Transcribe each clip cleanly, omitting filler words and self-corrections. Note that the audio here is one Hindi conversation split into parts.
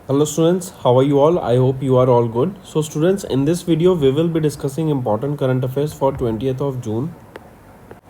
Hello students, how are you all? I hope you are all good. So students, in this video we will be discussing important current affairs for 20th of June.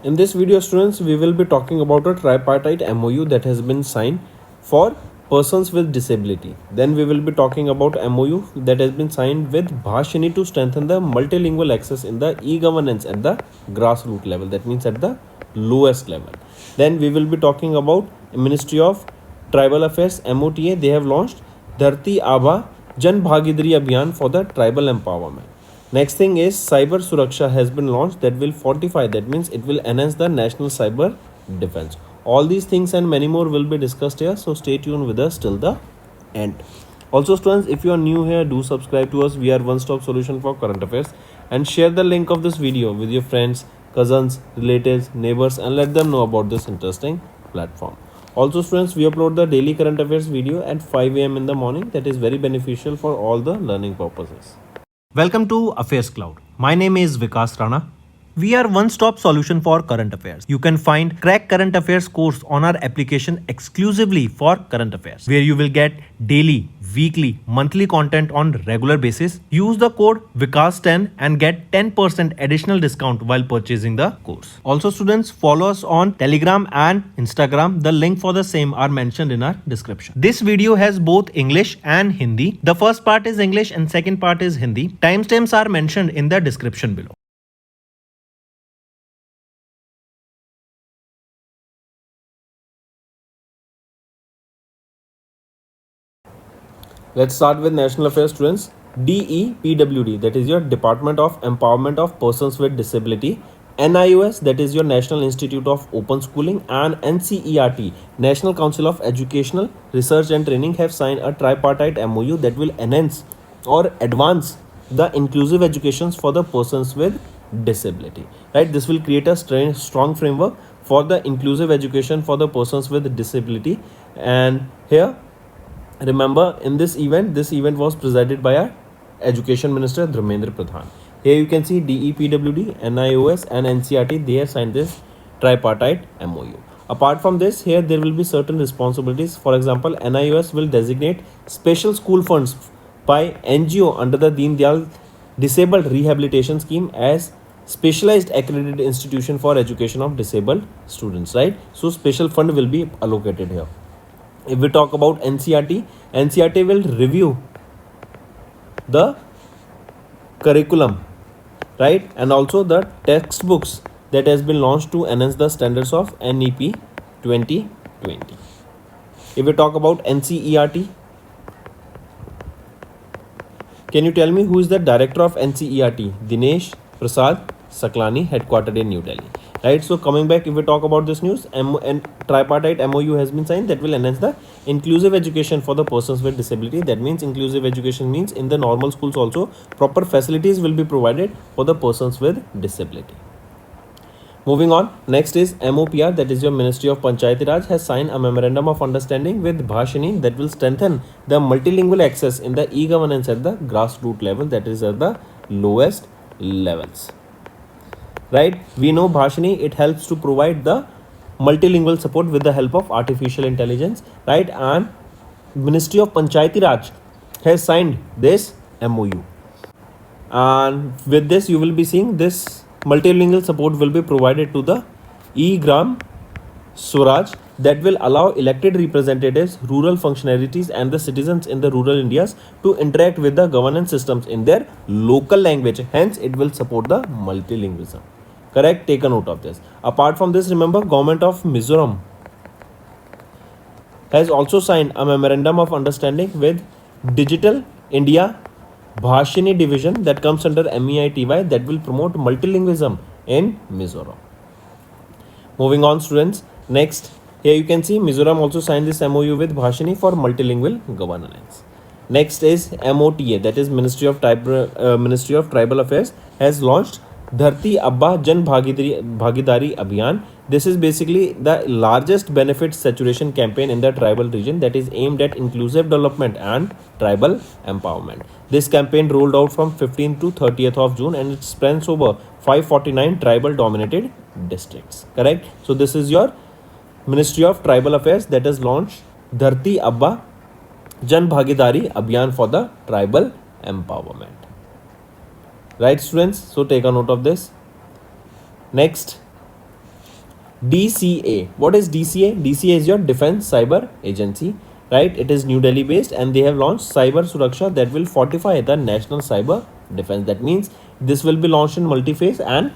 In this video students, we will be talking about a tripartite MOU that has been signed for persons with disability. Then we will be talking about MOU that has been signed with Bhashini to strengthen the multilingual access in the e-governance at the grassroots level. That means at the lowest level. Then we will be talking about Ministry of Tribal Affairs MOTA. They have launched Dharti Aba Jan Bhagidari Abhiyan for the tribal empowerment. Next thing is Cyber Suraksha has been launched that will fortify, that means it will enhance the national cyber defense. All these things and many more will be discussed here, so stay tuned with us till the end. Also students, if you are new here, do subscribe to us. We are one stop solution for current affairs, and share the link of this video with your friends, cousins, relatives, neighbors, and let them know about this interesting platform. Also students, we upload the daily current affairs video at 5 a.m. in the morning. That is very beneficial for all the learning purposes. Welcome to Affairs Cloud. My name is Vikas Rana. We are one-stop solution for current affairs. You can find Crack Current Affairs course on our application exclusively for current affairs, where you will get daily, weekly, monthly content on regular basis. Use the code Vikas10 and get 10% additional discount while purchasing the course. Also students, follow us on Telegram and Instagram. The link for the same are mentioned in our description. This video has both English and Hindi. The first part is English and second part is Hindi. Timestamps are mentioned in the description below. Let's start with national affairs students. DEPWD, that is your Department of Empowerment of Persons with Disability. NIOS, that is your National Institute of Open Schooling, and NCERT, National Council of Educational Research and Training, have signed a tripartite MOU that will enhance or advance the inclusive educations for the persons with disability. Right, this will create a strong framework for the inclusive education for the persons with disability. And here, remember, in this event was presided by our Education Minister Dharmendra Pradhan. Here you can see DEPWD, NIOS, and NCERT. They have signed this tripartite MOU. Apart from this, here there will be certain responsibilities. For example, NIOS will designate special school funds by NGO under the Deen Dayal Disabled Rehabilitation Scheme as specialized accredited institution for education of disabled students. Right, so special fund will be allocated here. If we talk about NCERT, NCERT will review the curriculum, right, and also the textbooks that has been launched to enhance the standards of NEP 2020. If we talk about NCERT, can you tell me who is the director of NCERT? Dinesh Prasad Saklani, headquartered in New Delhi. Right, so coming back, if we talk about this news, and tripartite MOU has been signed that will enhance the inclusive education for the persons with disability. That means inclusive education means in the normal schools also proper facilities will be provided for the persons with disability. Moving on, next is MOPR, that is your Ministry of Panchayati Raj, has signed a memorandum of understanding with Bhashini that will strengthen the multilingual access in the e-governance at the grassroots level, that is at the lowest levels. Right, we know Bhashini, it helps to provide the multilingual support with the help of artificial intelligence. Right, and Ministry of Panchayati Raj has signed this MOU, and with this you will be seeing this multilingual support will be provided to the e-Gram Swaraj that will allow elected representatives, rural functionaries, and the citizens in the rural Indias to interact with the governance systems in their local language. Hence, it will support the multilingualism. Correct? Take a note of this. Apart from this, remember, Government of Mizoram has also signed a memorandum of understanding with Digital India Bhashini division that comes under MEITY that will promote multilingualism in Mizoram. Moving on students, next, here you can see Mizoram also signed this MOU with Bhashini for multilingual governance. Next is MOTA, that is Ministry of Tribal Affairs, has launched Dharti Abba Jan Bhagidari Abhiyan. This is basically the largest benefit saturation campaign in the tribal region that is aimed at inclusive development and tribal empowerment. This campaign rolled out from 15th to 30th of June and it spans over 549 tribal dominated districts. Correct? So this is your Ministry of Tribal Affairs that has launched Dharti Abba Jan Bhagidari Abhiyan for the tribal empowerment. Right, students? So take a note of this. Next, DCA. What is DCA? DCA is your Defense Cyber Agency, right? It is New Delhi based and they have launched Cyber Suraksha that will fortify the national cyber defense. That means this will be launched in multi-phase and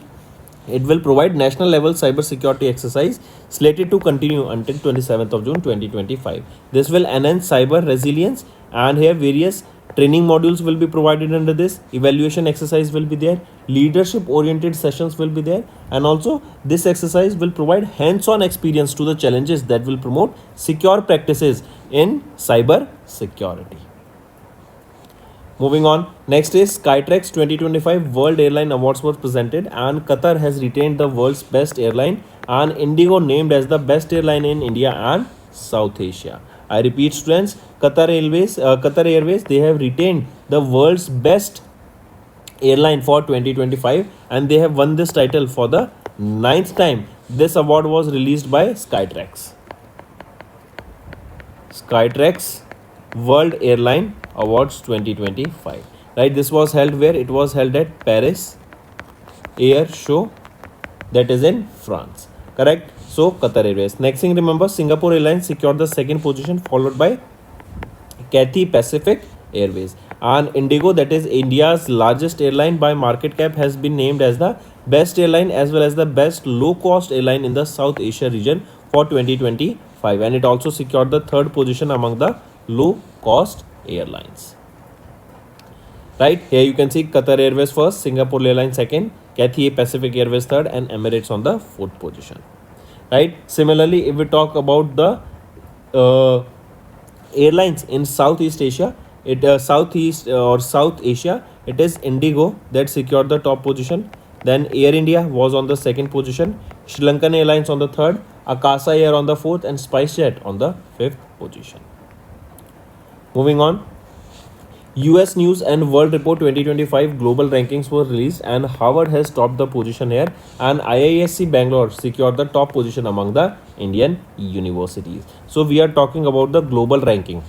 it will provide national level cyber security exercise slated to continue until 27th of June 2025. This will enhance cyber resilience and here various training modules will be provided under this. Evaluation exercise will be there. Leadership oriented sessions will be there. And also this exercise will provide hands-on experience to the challenges that will promote secure practices in cyber security. Moving on, next is Skytrax 2025 World Airline Awards were presented and Qatar has retained the world's best airline and Indigo named as the best airline in India and South Asia. I repeat, students, Qatar Airways, they have retained the world's best airline for 2025 and they have won this title for the 9th time. This award was released by Skytrax. Skytrax World Airline Awards 2025. Right, this was held where? It was held at Paris Air Show, that is in France. Correct? So Qatar Airways. Next thing, remember, Singapore Airlines secured the second position, followed by Cathay Pacific Airways. And Indigo, that is India's largest airline by market cap, has been named as the best airline as well as the best low-cost airline in the South Asia region for 2025. And it also secured the third position among the low-cost airlines. Right, here you can see Qatar Airways first, Singapore Airlines second, Cathay Pacific Airways third, and Emirates on the fourth position. Right, similarly, if we talk about the airlines in Southeast Asia, South Asia, it is Indigo that secured the top position. Then Air India was on the second position, Sri Lankan Airlines on the third, Akasa Air on the fourth, and SpiceJet on the fifth position. Moving on, US News and World Report 2025 global rankings were released and Harvard has topped the position here and IISc Bangalore secured the top position among the Indian universities. So we are talking about the global ranking,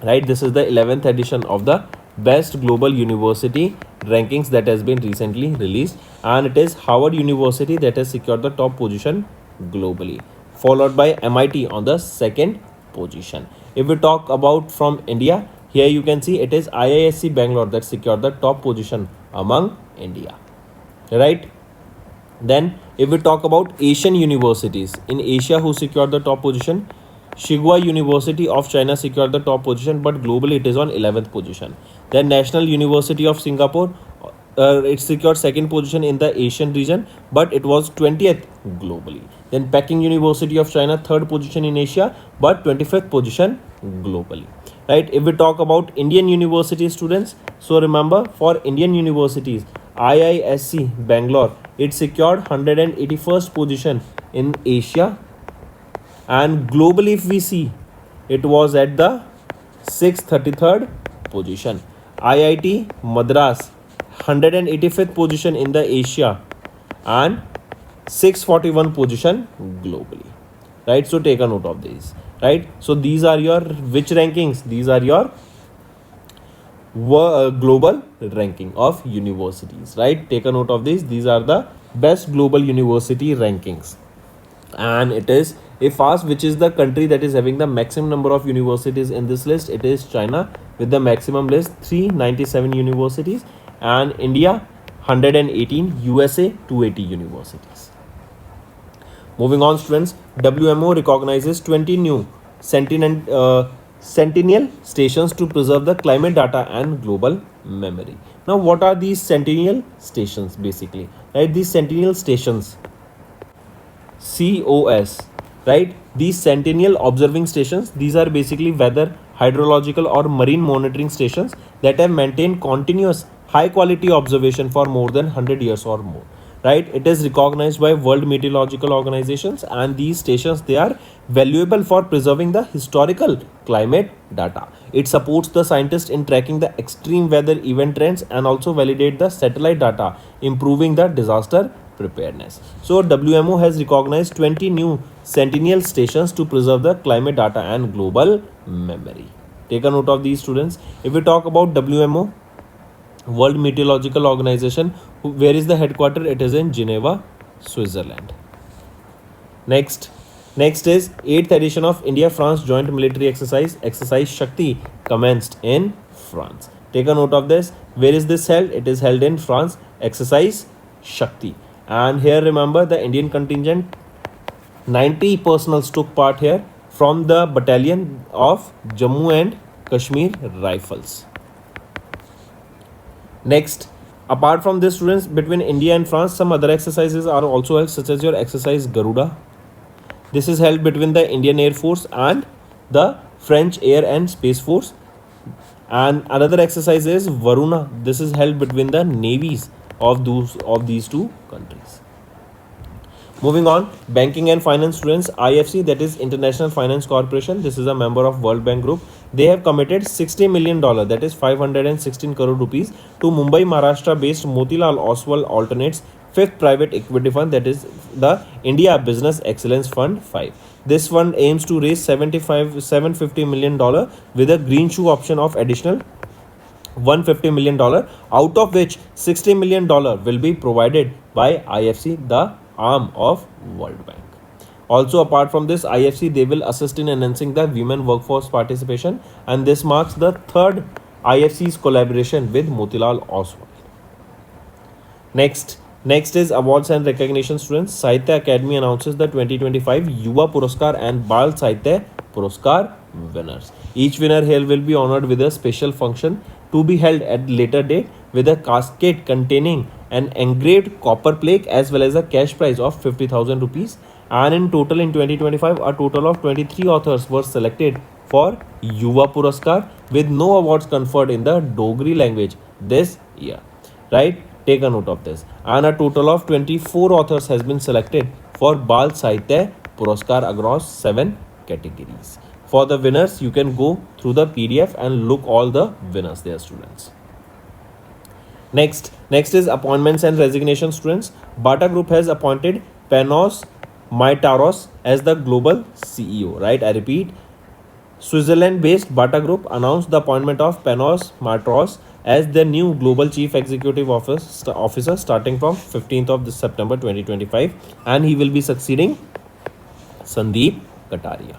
right? This is the 11th edition of the best global university rankings that has been recently released and it is Harvard University that has secured the top position globally, followed by MIT on the second position. If we talk about from India, here you can see it is IISc Bangalore that secured the top position among India, right? Then if we talk about Asian universities, in Asia who secured the top position, Tsinghua University of China secured the top position, but globally it is on 11th position. Then National University of Singapore, it secured second position in the Asian region, but it was 20th globally. Then Peking University of China, third position in Asia, but 25th position globally. Right, if we talk about Indian university students, so remember for Indian universities, IISc Bangalore, it secured 181st position in Asia and globally if we see, it was at the 633rd position. IIT Madras, 185th position in the Asia and 641 position globally. Right, so take a note of these. Right, so these are your which rankings? These are your global ranking of universities. Right, take a note of these. These are the best global university rankings. And it is, if asked which is the country that is having the maximum number of universities in this list, it is China with the maximum list 397 universities and India 118, USA 280 universities. Moving on, students, WMO recognizes 20 new Sentinel stations to preserve the climate data and global memory. Now, what are these Sentinel stations basically? Right, these Sentinel stations, COS, right? These Sentinel observing stations, these are basically weather, hydrological or marine monitoring stations that have maintained continuous high quality observation for more than 100 years or more. Right, it is recognized by World Meteorological Organizations and these stations, they are valuable for preserving the historical climate data. It supports the scientists in tracking the extreme weather event trends and also validate the satellite data, improving the disaster preparedness. So WMO has recognized 20 new Sentinel stations to preserve the climate data and global memory. Take a note of these, students. If we talk about WMO, World Meteorological Organization, where is the headquarters? It is in Geneva, Switzerland. Next is 8th edition of India-France Joint Military Exercise Shakti, commenced in France. Take a note of this. Where is this held? It is held in France, Exercise Shakti. And here remember the Indian contingent, 90 personnel took part here from the battalion of Jammu and Kashmir Rifles. Next, apart from this, students, between India and France, some other exercises are also held, such as your exercise Garuda. This is held between the Indian Air Force and the French Air and Space Force. And another exercise is Varuna. This is held between the navies of these two countries. Moving on, banking and finance, students, IFC, that is International Finance Corporation. This is a member of World Bank Group. They have committed $60 million, that is 516 crore rupees, to Mumbai, Maharashtra based Motilal Oswal Alternates fifth private equity fund, that is the India Business Excellence Fund 5. This fund aims to raise $750 million with a green shoe option of additional $150 million, out of which $60 million will be provided by IFC, the arm of World Bank. Also, apart from this, IFC, they will assist in enhancing the women workforce participation, and this marks the third IFC's collaboration with Motilal Oswal. Next is awards and recognition, students. Sahitya Academy announces the 2025 Yuva Puraskar and Bal Sahitya Puraskar winners. Each winner here will be honored with a special function to be held at later date with a casket containing an engraved copper plate as well as a cash prize of 50,000 rupees. And in total, in 2025, a total of 23 authors were selected for Yuva Puraskar, with no awards conferred in the Dogri language this year. Right? Take a note of this. And a total of 24 authors has been selected for Bal Sahitya Puraskar across 7 categories. For the winners, you can go through the PDF and look all the winners there, students. Next is appointments and resignation, students. Bata Group has appointed Panos Maitaros as the global CEO. Right? I repeat, Switzerland-based Bata Group announced the appointment of Panos Maitaros as the new global chief executive officer starting from 15th of this September 2025, and he will be succeeding Sandeep Kataria.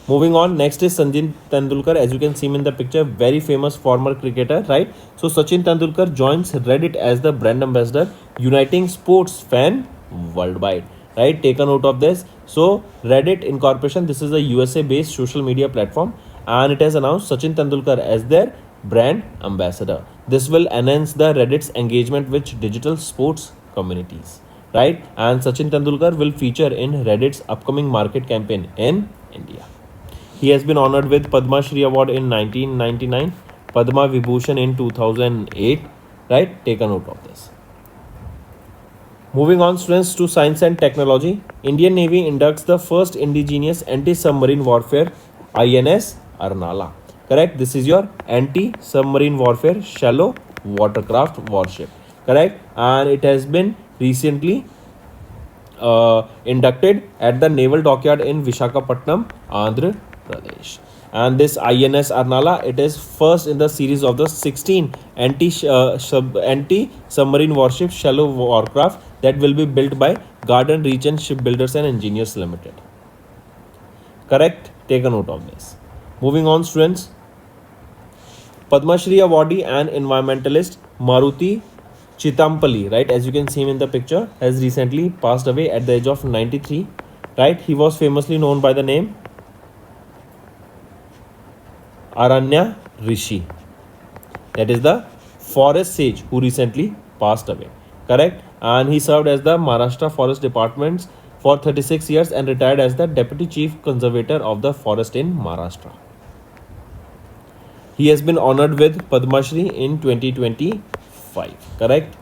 Moving on, next is Sachin Tendulkar. As you can see him in the picture, very famous former cricketer, right? So Sachin Tendulkar joins Reddit as the brand ambassador, uniting sports fan worldwide. Right? Take a note of this. So Reddit Incorporation, this is a USA based social media platform, and it has announced Sachin Tendulkar as their brand ambassador. This will enhance the Reddit's engagement with digital sports communities. Right? And Sachin Tendulkar will feature in Reddit's upcoming market campaign in India. He has been honored with Padma Shri Award in 1999, Padma Vibhushan in 2008. Right? Take a note of this. Moving on, students, to science and technology. Indian Navy inducts the first indigenous anti-submarine warfare INS Arnala. Correct? This is your anti-submarine warfare shallow watercraft warship. Correct? And it has been recently inducted at the Naval Dockyard in Visakhapatnam, Andhra Pradesh. And this INS Arnala, it is first in the series of the 16 anti-submarine warship shallow warcraft that will be built by Garden Region Shipbuilders and Engineers Limited. Correct? Take a note of this. Moving on, students. Padma Shri awardee and environmentalist Maruti Chitampalli, right, as you can see him in the picture, has recently passed away at the age of 93. Right? He was famously known by the name Aranya Rishi. That is the forest sage who recently passed away. Correct? And he served as the Maharashtra Forest Department for 36 years and retired as the Deputy Chief Conservator of the Forest in Maharashtra. He has been honored with Padma Shri in 2025. Correct?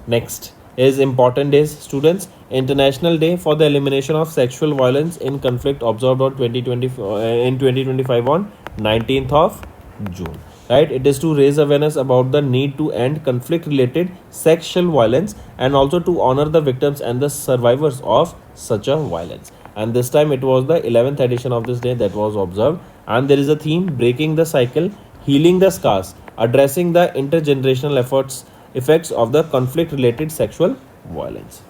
Next is important days, students. International Day for the Elimination of Sexual Violence in Conflict observed on 2025 on 19th of June. Right? It is to raise awareness about the need to end conflict-related sexual violence and also to honor the victims and the survivors of such a violence. and this time it was the 11th edition of this day that was observed, and there is a theme: breaking the cycle, healing the scars, addressing the intergenerational effects of the conflict related sexual violence.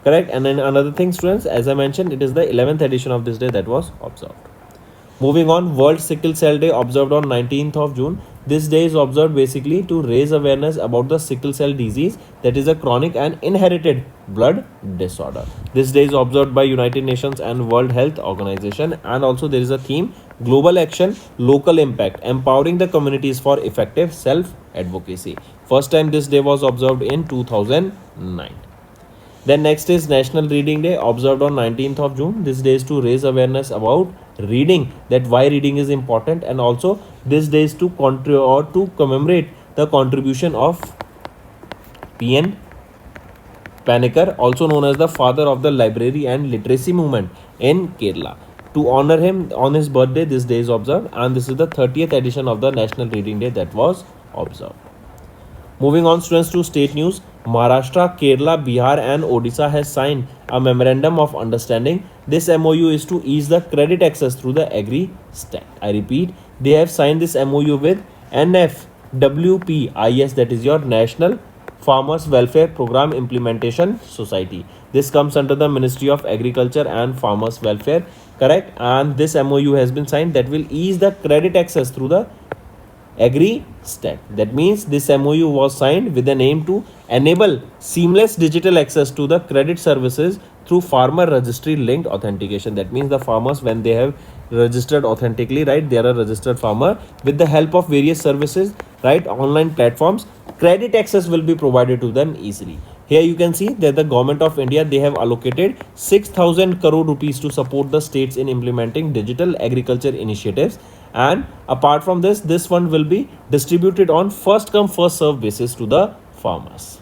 Correct. And then another thing, students, as I mentioned, it is the 11th edition of this day that was observed. Moving on, World Sickle Cell Day observed on 19th of June. This day is observed basically to raise awareness about the sickle cell disease, that is a chronic and inherited blood disorder. This day is observed by United Nations and World Health Organization, and also there is a theme: global action, local impact, empowering the communities for effective self advocacy. First time this day was observed in 2009. Then next is National Reading Day, observed on 19th of June. This day is to raise awareness about reading, that why reading is important, and also this day is to commemorate the contribution of P.N. Panikkar, also known as the father of the library and literacy movement in Kerala. To honor him on his birthday, this day is observed, and this is the 30th edition of the National Reading Day that was observed. Moving on, students, to state news. Maharashtra, Kerala, Bihar and Odisha has signed a memorandum of understanding. This MOU is to ease the credit access through the Agri Stack. I repeat, they have signed this MOU with NFWPIS, that is your National Farmers Welfare Program Implementation Society. This comes under the Ministry of Agriculture and Farmers Welfare, correct? And this MOU has been signed that will ease the credit access through the Agri Stack. That means this MOU was signed with an aim to enable seamless digital access to the credit services through farmer registry linked authentication. That means the farmers, when they have registered authentically, right, they are a registered farmer, with the help of various services, right, online platforms, credit access will be provided to them easily. Here you can see that the government of India, they have allocated 6,000 crore rupees to support the states in implementing digital agriculture initiatives. And apart from this fund will be distributed on first come first serve basis to the farmers.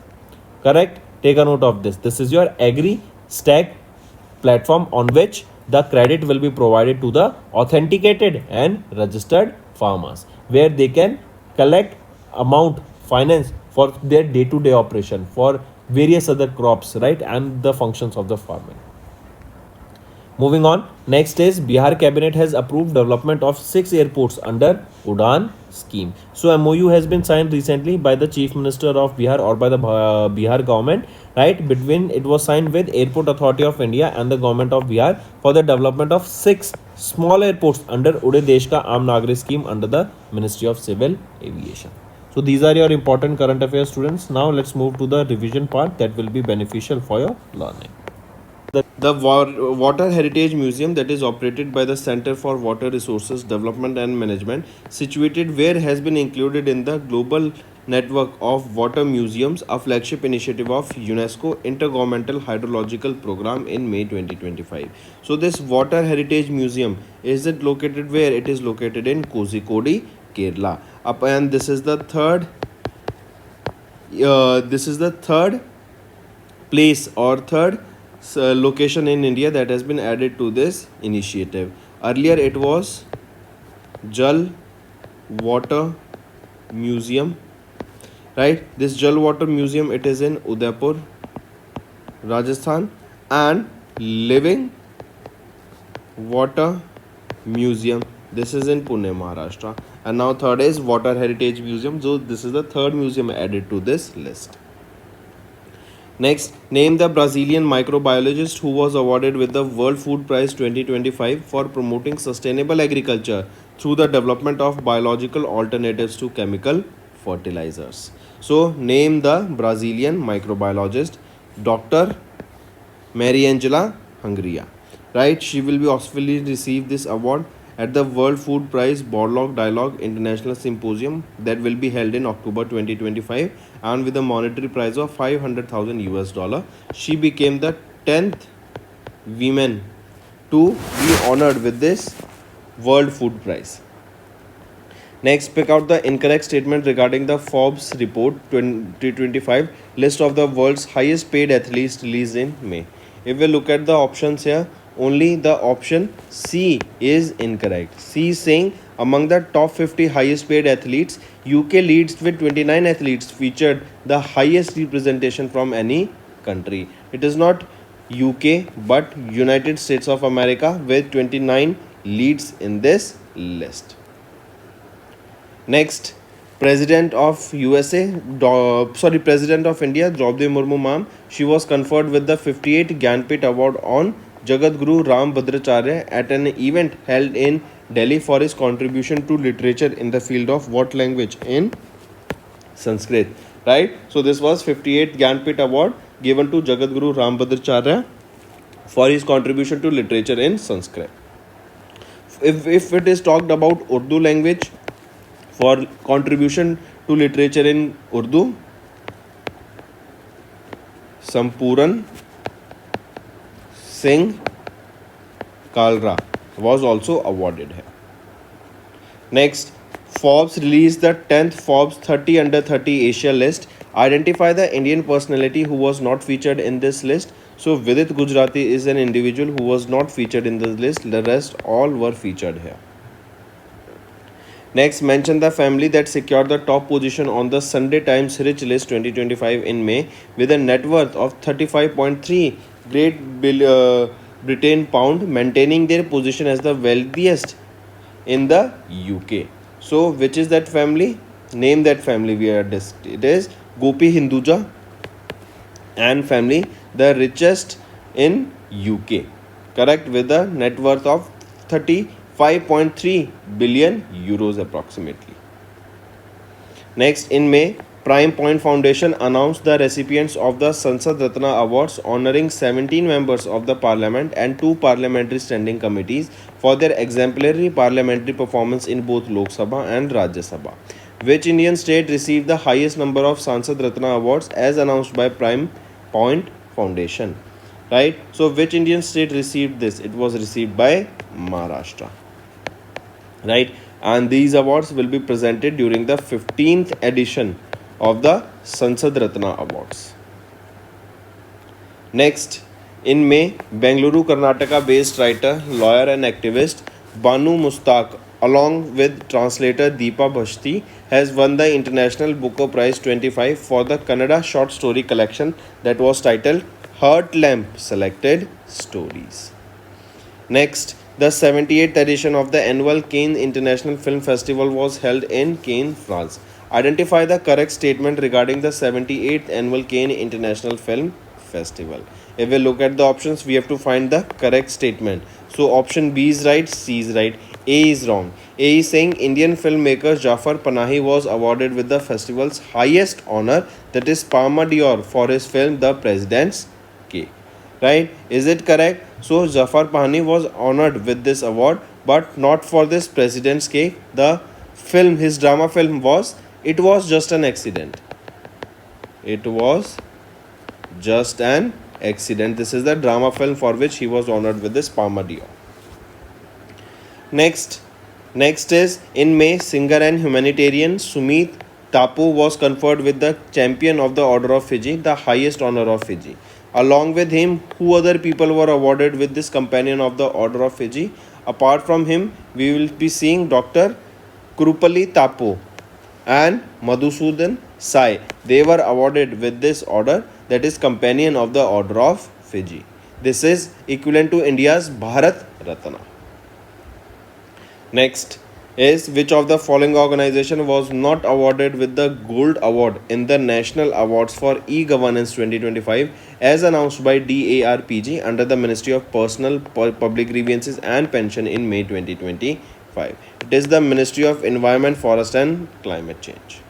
Correct? Take a note of this. This is your Agri Stack platform on which the credit will be provided to the authenticated and registered farmers, where they can collect amount finance for their day-to-day operation, for various other crops, right, and the functions of the farming. Moving on, next is Bihar cabinet has approved development of 6 airports under Udan scheme. So MOU has been signed recently by the Chief Minister of Bihar or by the Bihar government, right? Between it was signed with Airport Authority of India and the government of Bihar for the development of 6 small airports under Ude Desh Ka Aam Nagrik scheme under the Ministry of Civil Aviation. So these are your important current affairs, students. Now let's move to the revision part that will be beneficial for your learning. The Water Heritage Museum, that is operated by the Center for Water Resources Development and Management, situated where, has been included in the global network of water museums, a flagship initiative of UNESCO Intergovernmental Hydrological Program in May 2025. So this Water Heritage Museum, is it located where? It is located in Kozhikode, Kerala. And this is the third place or third location in India that has been added to this initiative. Earlier it was Jal Water Museum, right? This Jal Water Museum, it is in Udaipur, Rajasthan, and Living Water Museum, this is in Pune, Maharashtra. And now third is Water Heritage Museum. So this is the third museum added to this list. Next, name the Brazilian microbiologist who was awarded with the World Food Prize 2025 for promoting sustainable agriculture through the development of biological alternatives to chemical fertilizers. So name the Brazilian microbiologist, Dr. Mariangela Hungria, right? She will be officially receive this award at the World Food Prize Borlaug Dialogue International Symposium that will be held in October 2025, and with a monetary prize of $500,000. She became the 10th woman to be honored with this World Food Prize. Next, pick out the incorrect statement regarding the Forbes report 2025 list of the world's highest paid athletes released in May. If we look at the options here, only the option C is incorrect. C is saying among the top 50 highest paid athletes, UK leads with 29 athletes featured the highest representation from any country. It is not UK, but United States of America with 29 leads in this list. Next, President of President of India, Draupadi Murmu ma'am, she was conferred with the 58th Gyanpith Award on Jagadguru Ram Bhadracharya at an event held in Delhi for his contribution to literature in the field of what language? In Sanskrit, right? So this was 58th Gyanpith Award given to Jagadguru Ram Bhadracharya for his contribution to literature in Sanskrit. If it is talked about Urdu language, for contribution to literature in Urdu, Sampuran Singh Kalra was also awarded here. Next, Forbes released the 10th Forbes 30 under 30 Asia list. Identify the Indian personality who was not featured in this list. So Vidit Gujarati is an individual who was not featured in this list. The rest all were featured here. Next, mention the family that secured the top position on the Sunday Times Rich List 2025 in May with a net worth of 35.3 Britain pound, maintaining their position as the wealthiest in the UK. So, which is that family? Name that family we are discussing. It is Gopi Hinduja and family, the richest in UK. Correct, with a net worth of 35.3 billion euros approximately. Next, in May, Prime Point Foundation announced the recipients of the Sansad Ratna Awards, honoring 17 members of the Parliament and 2 parliamentary standing committees for their exemplary parliamentary performance in both Lok Sabha and Rajya Sabha. Which Indian state received the highest number of Sansad Ratna Awards as announced by Prime Point Foundation? Right? So, which Indian state received this? It was received by Maharashtra. Right? And these awards will be presented during the 15th edition of the Sansad Ratna Awards. Next, in May, Bengaluru, Karnataka based writer, lawyer and activist Banu Mustaq along with translator Deepa Bhashti has won the International Booker Prize 25 for the Kannada short story collection that was titled Heart Lamp Selected Stories. Next, the 78th edition of the annual Cannes International Film Festival was held in Cannes, France. Identify the correct statement regarding the 78th annual Cannes International Film Festival. If we look at the options, we have to find the correct statement. So option B is right, C is right, A is wrong. A is saying Indian filmmaker Jafar Panahi was awarded with the festival's highest honor, that is Palma d'Or, for his film The President's Cake. Right? Is it correct? So Jafar Panahi was honored with this award, but not for this President's Cake. The film, his drama film it was just an accident. It was just an accident. This is the drama film for which he was honored with this Palma d'Or. Next is in May, singer and humanitarian Sumit Tapu was conferred with the Champion of the Order of Fiji, the highest honor of Fiji. Along with him, who other people were awarded with this Companion of the Order of Fiji? Apart from him, we will be seeing Dr. Krupali Tapu and Madhusudan Sai. They were awarded with this order, that is Companion of the Order of Fiji. This is equivalent to India's Bharat Ratna. Next is, which of the following organization was not awarded with the Gold Award in the National Awards for E-Governance 2025 as announced by DARPG under the Ministry of Personal, Public Grievances and Pension in May 2025. It is the Ministry of Environment, Forest and Climate Change.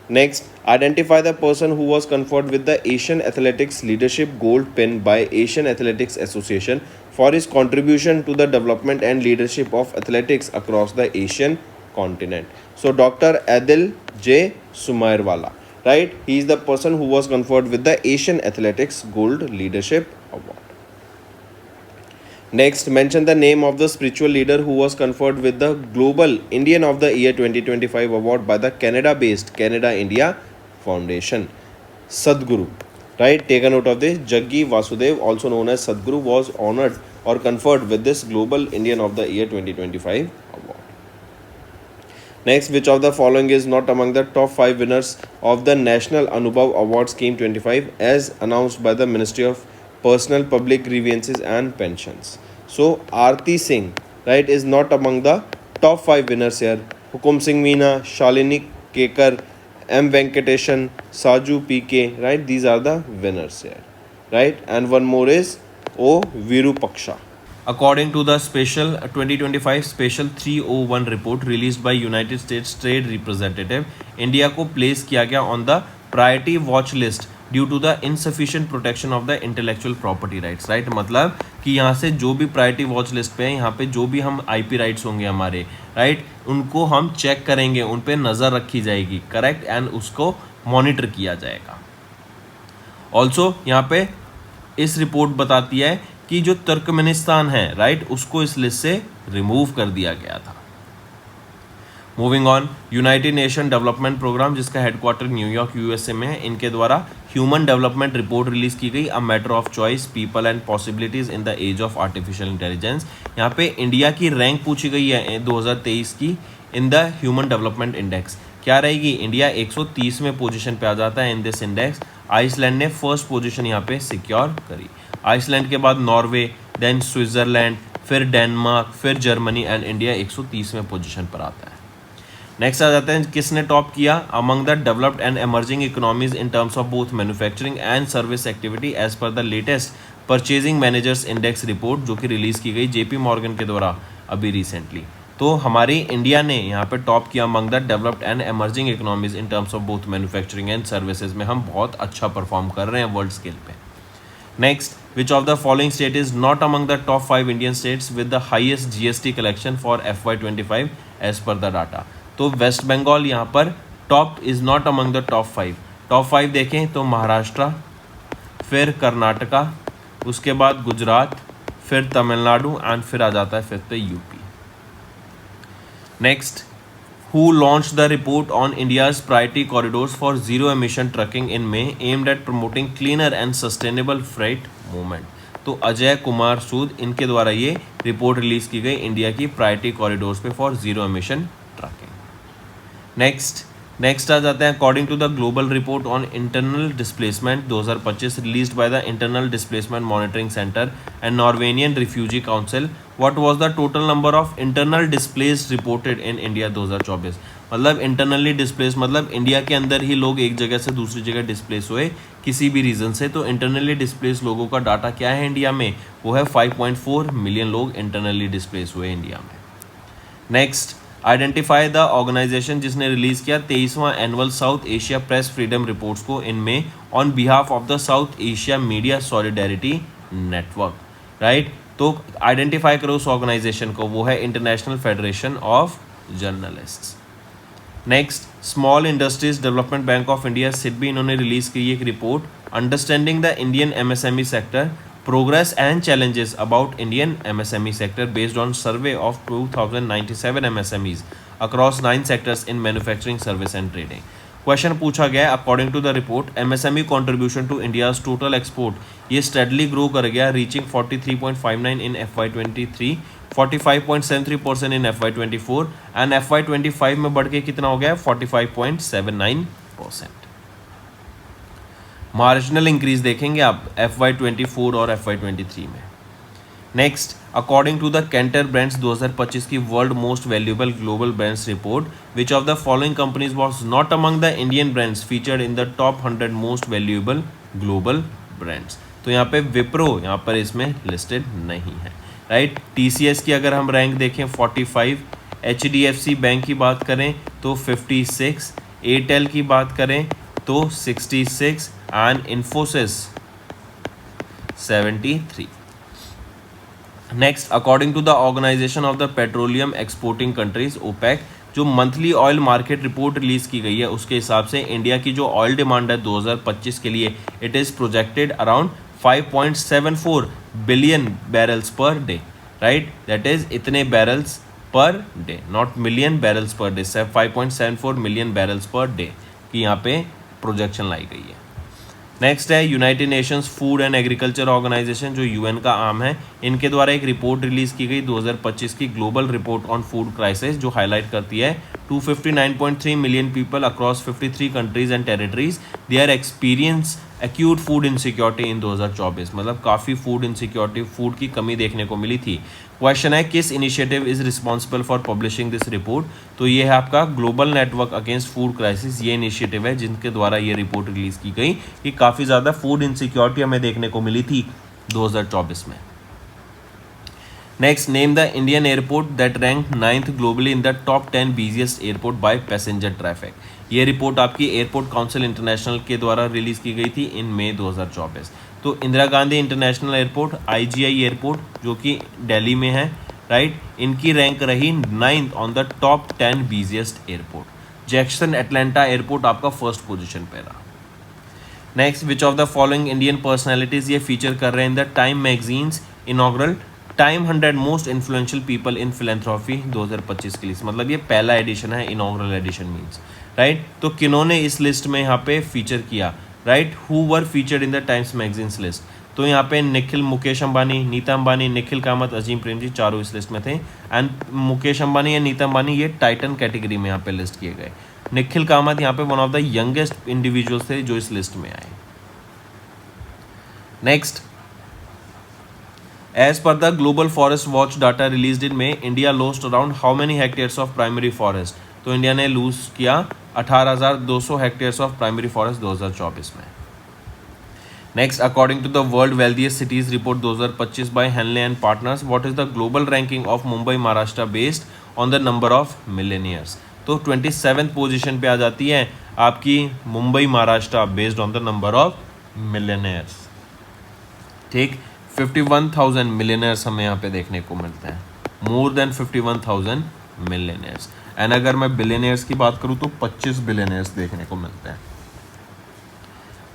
Next, identify the person who was conferred with the Asian Athletics Leadership Gold Pin by Asian Athletics Association for his contribution to the development and leadership of athletics across the Asian continent. So, Dr. Adil J. Sumairwala, right? He is the person who was conferred with the Asian Athletics Gold Leadership Award. Next, mention the name of the spiritual leader who was conferred with the Global Indian of the Year 2025 award by the Canada-based Canada India Foundation. Sadhguru, right? Take a note of this. Jaggi Vasudev, also known as Sadhguru, was honored or conferred with this Global Indian of the Year 2025 award. Next, which of the following is not among the top 5 winners of the National Anubhav Award Scheme 25 as announced by the Ministry of personal public grievances and pensions. So Aarti Singh, right, is not among the top 5 winners here. Hukum Singh Meena, Shalini Kekar, M Venkateshan, Saju PK, right, these are the winners here, right? And one more is O Virupaksha. According to the special 2025 special 301 report released by United States Trade Representative, India को प्लेस किया गया on the priority watch list due to the insufficient protection of the intellectual property rights, right? मतलब कि यहाँ से जो भी प्रायोरिटी वॉच लिस्ट पे है, यहाँ पे जो भी हम आईपी राइट्स होंगे हमारे, राइट, उनको हम चेक करेंगे, उन पे नज़र रखी जाएगी, करेक्ट, एंड उसको मॉनिटर किया जाएगा. ऑल्सो यहाँ पे इस रिपोर्ट बताती है कि जो तुर्कमेनिस्तान है, राइट, उसको इस लिस्ट से रिमूव कर दिया गया था. Moving on, United Nation Development Programme जिसका हेडक्वार्टर न्यूयॉर्क यूएसए में है, इनके द्वारा ह्यूमन डेवलपमेंट रिपोर्ट रिलीज की गई, a matter of choice, people and possibilities in the age of artificial intelligence. यहाँ पे इंडिया की रैंक पूछी गई है 2023 की in the human development index. क्या रहेगी? इंडिया 130वें पोजीशन पे आ जाता है इन दिस इंडेक्स. आइसलैंड ने फर्स्ट पोजीशन यहाँ पे सिक्योर करी. आइसलैंड के बाद नॉर्वे, देन स्विट्जरलैंड, फिर डेनमार्क, फिर जर्मनी, एंड इंडिया 130वें पोजीशन पर आता है. नेक्स्ट आ जाते हैं किसने टॉप किया among the developed and emerging economies in terms of both manufacturing and service activity as per the latest purchasing managers index report, जो कि रिलीज की गई जेपी मॉर्गन के द्वारा अभी रिसेंटली. तो हमारी इंडिया ने यहाँ पे टॉप किया among the developed and emerging economies in terms of both manufacturing and services में हम बहुत अच्छा परफॉर्म कर रहे हैं वर्ल्ड स्केल पे. Next, which of the following state is not among the top 5 Indian states with the highest GST collection for FY25 as per the data? तो वेस्ट बंगाल यहाँ पर top is not among the top 5. Top 5 देखें तो महाराष्ट्र, फिर कर्नाटका, उसके बाद गुजरात, फिर तमिलनाडु, एंड फिर आ जाता है fifth UP. Next, who launched the report on India's priority corridors for zero emission trucking in May aimed at promoting cleaner and sustainable freight movement. तो अजय कुमार सूद, इनके द्वारा ये रिपोर्ट रिलीज की गई इंडिया की प्रायोरिटी कॉरिडोर्स पे for zero emission trucking. Next आ जाते हैं according to the Global report on Internal Displacement 2025 released by the Internal Displacement Monitoring Centre and Norwegian Refugee Council. What was the total number of internal displaced reported in India 2024? मतलब इंटरनली डिस्प्लेस मतलब इंडिया के अंदर ही लोग एक जगह से दूसरी जगह डिस्प्लेस हुए किसी भी रीज़न से. तो इंटरनली डिस्प्लेस लोगों का डाटा क्या है इंडिया में? वो है 5.4 मिलियन लोग इंटरनली डिस्प्लेस हुए इंडिया में. नेक्स्ट, आइडेंटिफाई द ऑर्गेनाइजेशन जिसने रिलीज किया 23वां annual South Asia press freedom reports को इन में on behalf of the South Asia Media Solidarity Network, right? तो आइडेंटिफाई करो उस ऑर्गेनाइजेशन को, वो है International Federation of Journalists. Next, Small Industries Development Bank of India SIDBI, इन्होंने रिलीज की एक report understanding the Indian MSME sector, progress and challenges about Indian MSME sector based on survey of 2097 MSMEs across 9 sectors in manufacturing, service and trading. Question पूछा गया according to the report MSME contribution to India's total export ये स्टेडली ग्रो कर गया reaching 43.59 in FY23, 45.73% in FY24 and FY25 में बढ़ के कितना हो गया 45.79%. मार्जिनल इंक्रीज देखेंगे आप FY24 और FY23 में. Next, according to the Kantar brands 2025 की world most valuable global brands report, which of the following companies was not among the Indian brands featured in the top 100 most valuable global brands? तो यहाँ पे विप्रो यहाँ पर इसमें लिस्टेड नहीं है, राइट? TCS की अगर हम रैंक देखें 45, HDFC बैंक की बात करें तो 56, एयरटेल की बात करें तो 66 and Infosys 73. Next, according to the Organization of the Petroleum Exporting Countries OPEC, जो monthly oil market report release की गई है उसके हिसाब से इंडिया की जो ऑयल डिमांड है 2025 के लिए it is projected around 5.74 billion barrels per day, right? That is इतने barrels per day, not million barrels per day. 5.74 million barrels per day की यहाँ पे प्रोजेक्शन लाई गई है. नेक्स्ट है United Nations Food and Agriculture Organisation, जो यूएन का आर्म है, इनके द्वारा एक रिपोर्ट रिलीज की गई 2025 की global report on food crisis, जो हाईलाइट करती है 259.3 million people across 53 countries and territories they are acute food insecurity in 2024, मतलब काफ़ी फूड इनसिक्योरिटी, फूड की कमी देखने को मिली थी। क्वेश्चन है किस initiative is responsible for publishing this report, तो ये है आपका global network against food crisis, ये इनिशिएटिव है जिनके द्वारा ये रिपोर्ट रिलीज की गई कि काफ़ी ज़्यादा फूड इनसिक्योरिटी हमें देखने को मिली थी 2024 में। Next, name the Indian airport that rank 9th globally in the top 10 busiest airport by passenger traffic. ये रिपोर्ट आपकी एयरपोर्ट काउंसिल इंटरनेशनल के द्वारा रिलीज की गई थी इन मई 2024। तो Indira Gandhi international airport, IGI airport जो कि दिल्ली में है, राइट, इनकी रैंक रही 9th on the top 10 busiest airport. Jackson Atlanta airport आपका फर्स्ट पोजिशन पे रहा। Next, which of the following Indian personalities ये फीचर कर रहे हैं in the Time magazine's inaugural Time 100 most influential people in philanthropy 2025 की लिस्ट, मतलब ये पहला एडिशन है, इनॉग्रल एडिशन मीन्स, राइट। तो किन्होंने इस लिस्ट में यहाँ पे फीचर किया, right, who were featured in the times magazines list, तो यहाँ पे निखिल, मुकेश अंबानी, नीता अंबानी, निखिल कामत, अजीम प्रेमजी, चारों इस लिस्ट में थे। एंड मुकेश अंबानी या नीता अंबानी ये टाइटन कैटेगरी में यहाँ पे लिस्ट किए गए। निखिल कामत यहाँ पे one of the youngest individuals थे जो इस लिस्ट में आए। Next, as per the global forest watch data released in May, India lost around how many hectares of primary forest, तो इंडिया ने लूज किया 18,200 हेक्टेयर्स ऑफ प्राइमरी फॉरेस्ट 2024 में। Next, according to the World Wealthiest Cities Report 2025 by Henley and Partners, what is the global ranking of Mumbai Maharashtra based on the number of millionaires, तो 27th पोजीशन पे आ जाती है आपकी Mumbai Maharashtra based on the number of millionaires. ठीक, 51,000 मिलियनर्स हमें यहाँ पे देखने को मिलते हैं, मोर देन 51,000 मिलियनर्स। एंड अगर मैं बिलियनर्स की बात करूँ तो 25 बिलियनर्स देखने को मिलते हैं।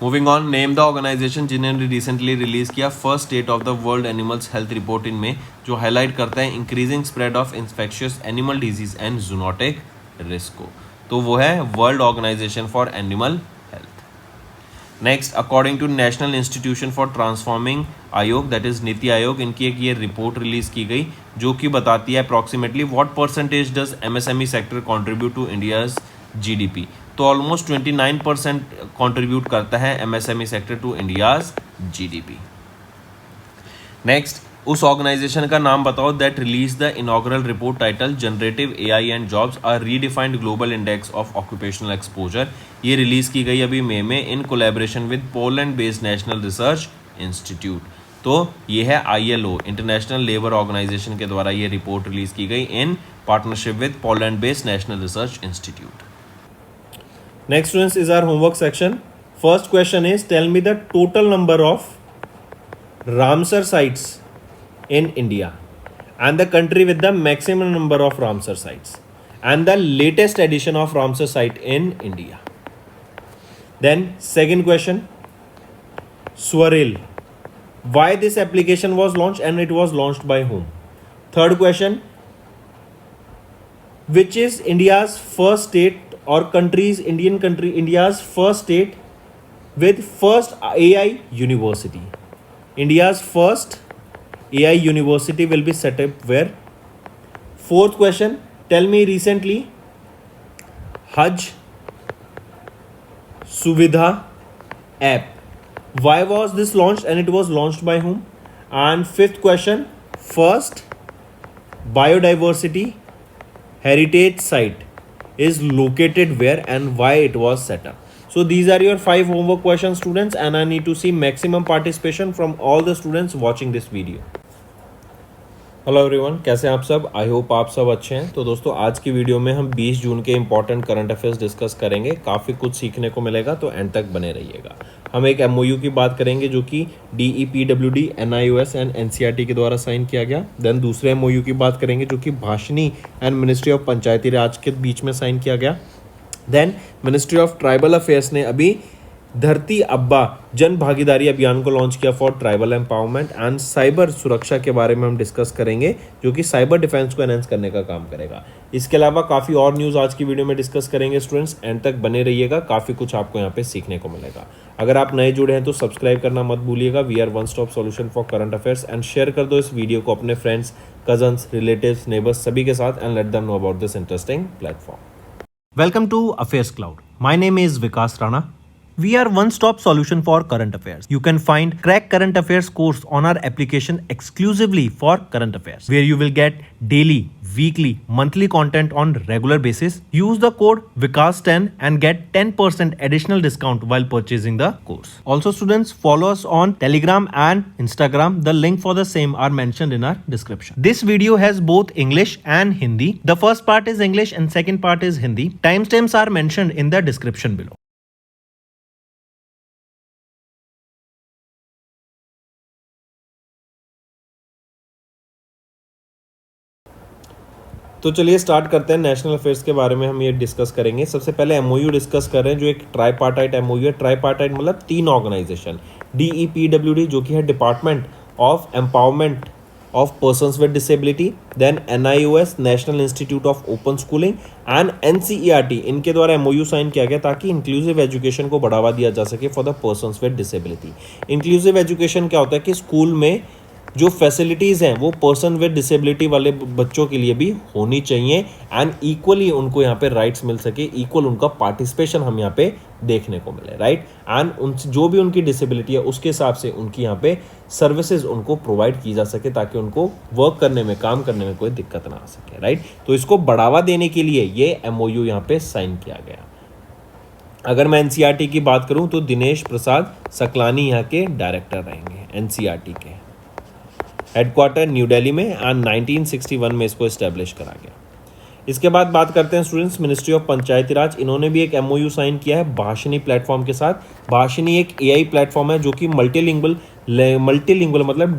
Moving on, name the organisation जिन्होंने रिसेंटली रिलीज किया first state of the world animals health report in में, जो हाईलाइट करता है increasing spread of infectious animal disease and zoonotic risk को, तो वो है World Organisation for Animal Health. Next, according to National Institution for Transforming Aayog, that is NITI Aayog, इनकी एक ये रिपोर्ट रिलीज की गई जो कि बताती है approximately what percentage does MSME sector contribute to India's GDP, तो ऑलमोस्ट 29% कंट्रीब्यूट करता है MSME sector to India's GDP. Next, उस ऑर्गेनाइजेशन का नाम बताओ that release the inaugural report title generative AI and jobs are redefined global index of occupational exposure, ये रिलीज की गई अभी मई में in collaboration with Poland based National Research Institute, तो ये है आईएलओ इंटरनेशनल लेबर ऑर्गेनाइजेशन के द्वारा ये रिपोर्ट रिलीज की गई in partnership with Poland based National Research institute. Next, students, is our homework section. First question is, tell me the total number of Ramsar sites in India and the country with the maximum number of Ramsar sites and the latest edition of Ramsar site in India. Then second question, Swaril, why this application was launched and it was launched by whom? Third question, which is India's first state or countries, India's first state with first AI university. India's first AI university will be set up where? Fourth question, tell me recently Hajj Suvidha app, why was this launched and it was launched by whom? And fifth question, first biodiversity heritage site is located where and why it was set up. So these are your 5 homework questions, students, and I need to see maximum participation from all the students watching this video. Hello everyone, कैसे हैं आप सब? आई होप आप सब अच्छे हैं। तो दोस्तों, आज की वीडियो में हम 20 जून के इंपॉर्टेंट करंट अफेयर्स डिस्कस करेंगे। काफ़ी कुछ सीखने को मिलेगा, तो एंड तक बने रहिएगा। हम एक एमओयू की बात करेंगे जो कि DEPWD, NIOS एंड NCERT के द्वारा साइन किया गया। देन दूसरे एमओयू की बात करेंगे जो कि Bhashini and ministry of Panchayati Raj के बीच में साइन किया गया। Then Ministry of Tribal Affairs ने अभी धरती अब्बा जन भागीदारी अभियान को लॉन्च किया for tribal empowerment and cyber सुरक्षा के बारे में हम डिस्कस करेंगे, जो कि साइबर डिफेंस को एनहेंस करने का काम करेगा। इसके अलावा काफ़ी और न्यूज़ आज की वीडियो में डिस्कस करेंगे। स्टूडेंट्स, एंड तक बने रहिएगा, काफ़ी कुछ आपको यहाँ पे सीखने को मिलेगा। अगर आप नए जुड़े हैं तो सब्सक्राइब करना मत भूलिएगा। We are one stop solution for current affairs, and share कर दो इस वीडियो को अपने फ्रेंड्स, कजन्स, रिलेटिव्स, नेबर्स सभी के साथ, and let them know about this interesting platform. Welcome to Affairs Cloud. My name is Vikas Rana. We are one-stop solution for current affairs. You can find Crack Current Affairs course on our application exclusively for current affairs, where you will get daily, weekly, monthly content on regular basis. Use the code Vikas10 and get 10% additional discount while purchasing the course. Also, students, follow us on Telegram and Instagram. The link for the same are mentioned in our description. This video has both English and Hindi. The first part is English and second part is Hindi. Timestamps are mentioned in the description below. तो चलिए स्टार्ट करते हैं। नेशनल अफेयर्स के बारे में हम ये डिस्कस करेंगे। सबसे पहले एमओयू डिस्कस कर रहे हैं, जो एक ट्राईपार्टाइट एमओयू है। ट्राईपार्टाइट मतलब 3 ऑर्गेनाइजेशन, DEPWD जो कि है department of empowerment of persons with disability, then NIOS National Institute of Open Schooling and NCERT, इनके द्वारा एमओयू साइन किया गया ताकि इंक्लूसिव एजुकेशन को बढ़ावा दिया जा सके for the persons with disability. Inclusive education क्या होता है कि स्कूल में जो फैसिलिटीज़ हैं वो पर्सन विद डिसेबिलिटी वाले बच्चों के लिए भी होनी चाहिए एंड इक्वली उनको यहाँ पे राइट्स मिल सके, इक्वल उनका पार्टिसिपेशन हम यहाँ पे देखने को मिले, राइट। एंड उन जो भी उनकी डिसेबिलिटी है उसके हिसाब से उनकी यहाँ पे सर्विसेज उनको प्रोवाइड की जा सके ताकि उनको वर्क करने में, काम करने में कोई दिक्कत ना आ सके, राइट। तो इसको बढ़ावा देने के लिए ये एमओयू यहाँ पे साइन किया गया। अगर मैं NCERT की बात करूँ तो दिनेश प्रसाद सकलानी यहाँ के डायरेक्टर रहेंगे NCERT के। हेडक्वार्टर न्यू दिल्ली में एंड 1961 में इसको इस्टेब्लिश करा गया। इसके बाद बात करते हैं स्टूडेंट्स मिनिस्ट्री ऑफ पंचायती राज। इन्होंने भी एक एमओयू साइन किया है भाषिनी प्लेटफॉर्म के साथ। भाषिनी एक AI प्लेटफॉर्म है जो कि मल्टीलिंगुअल मतलब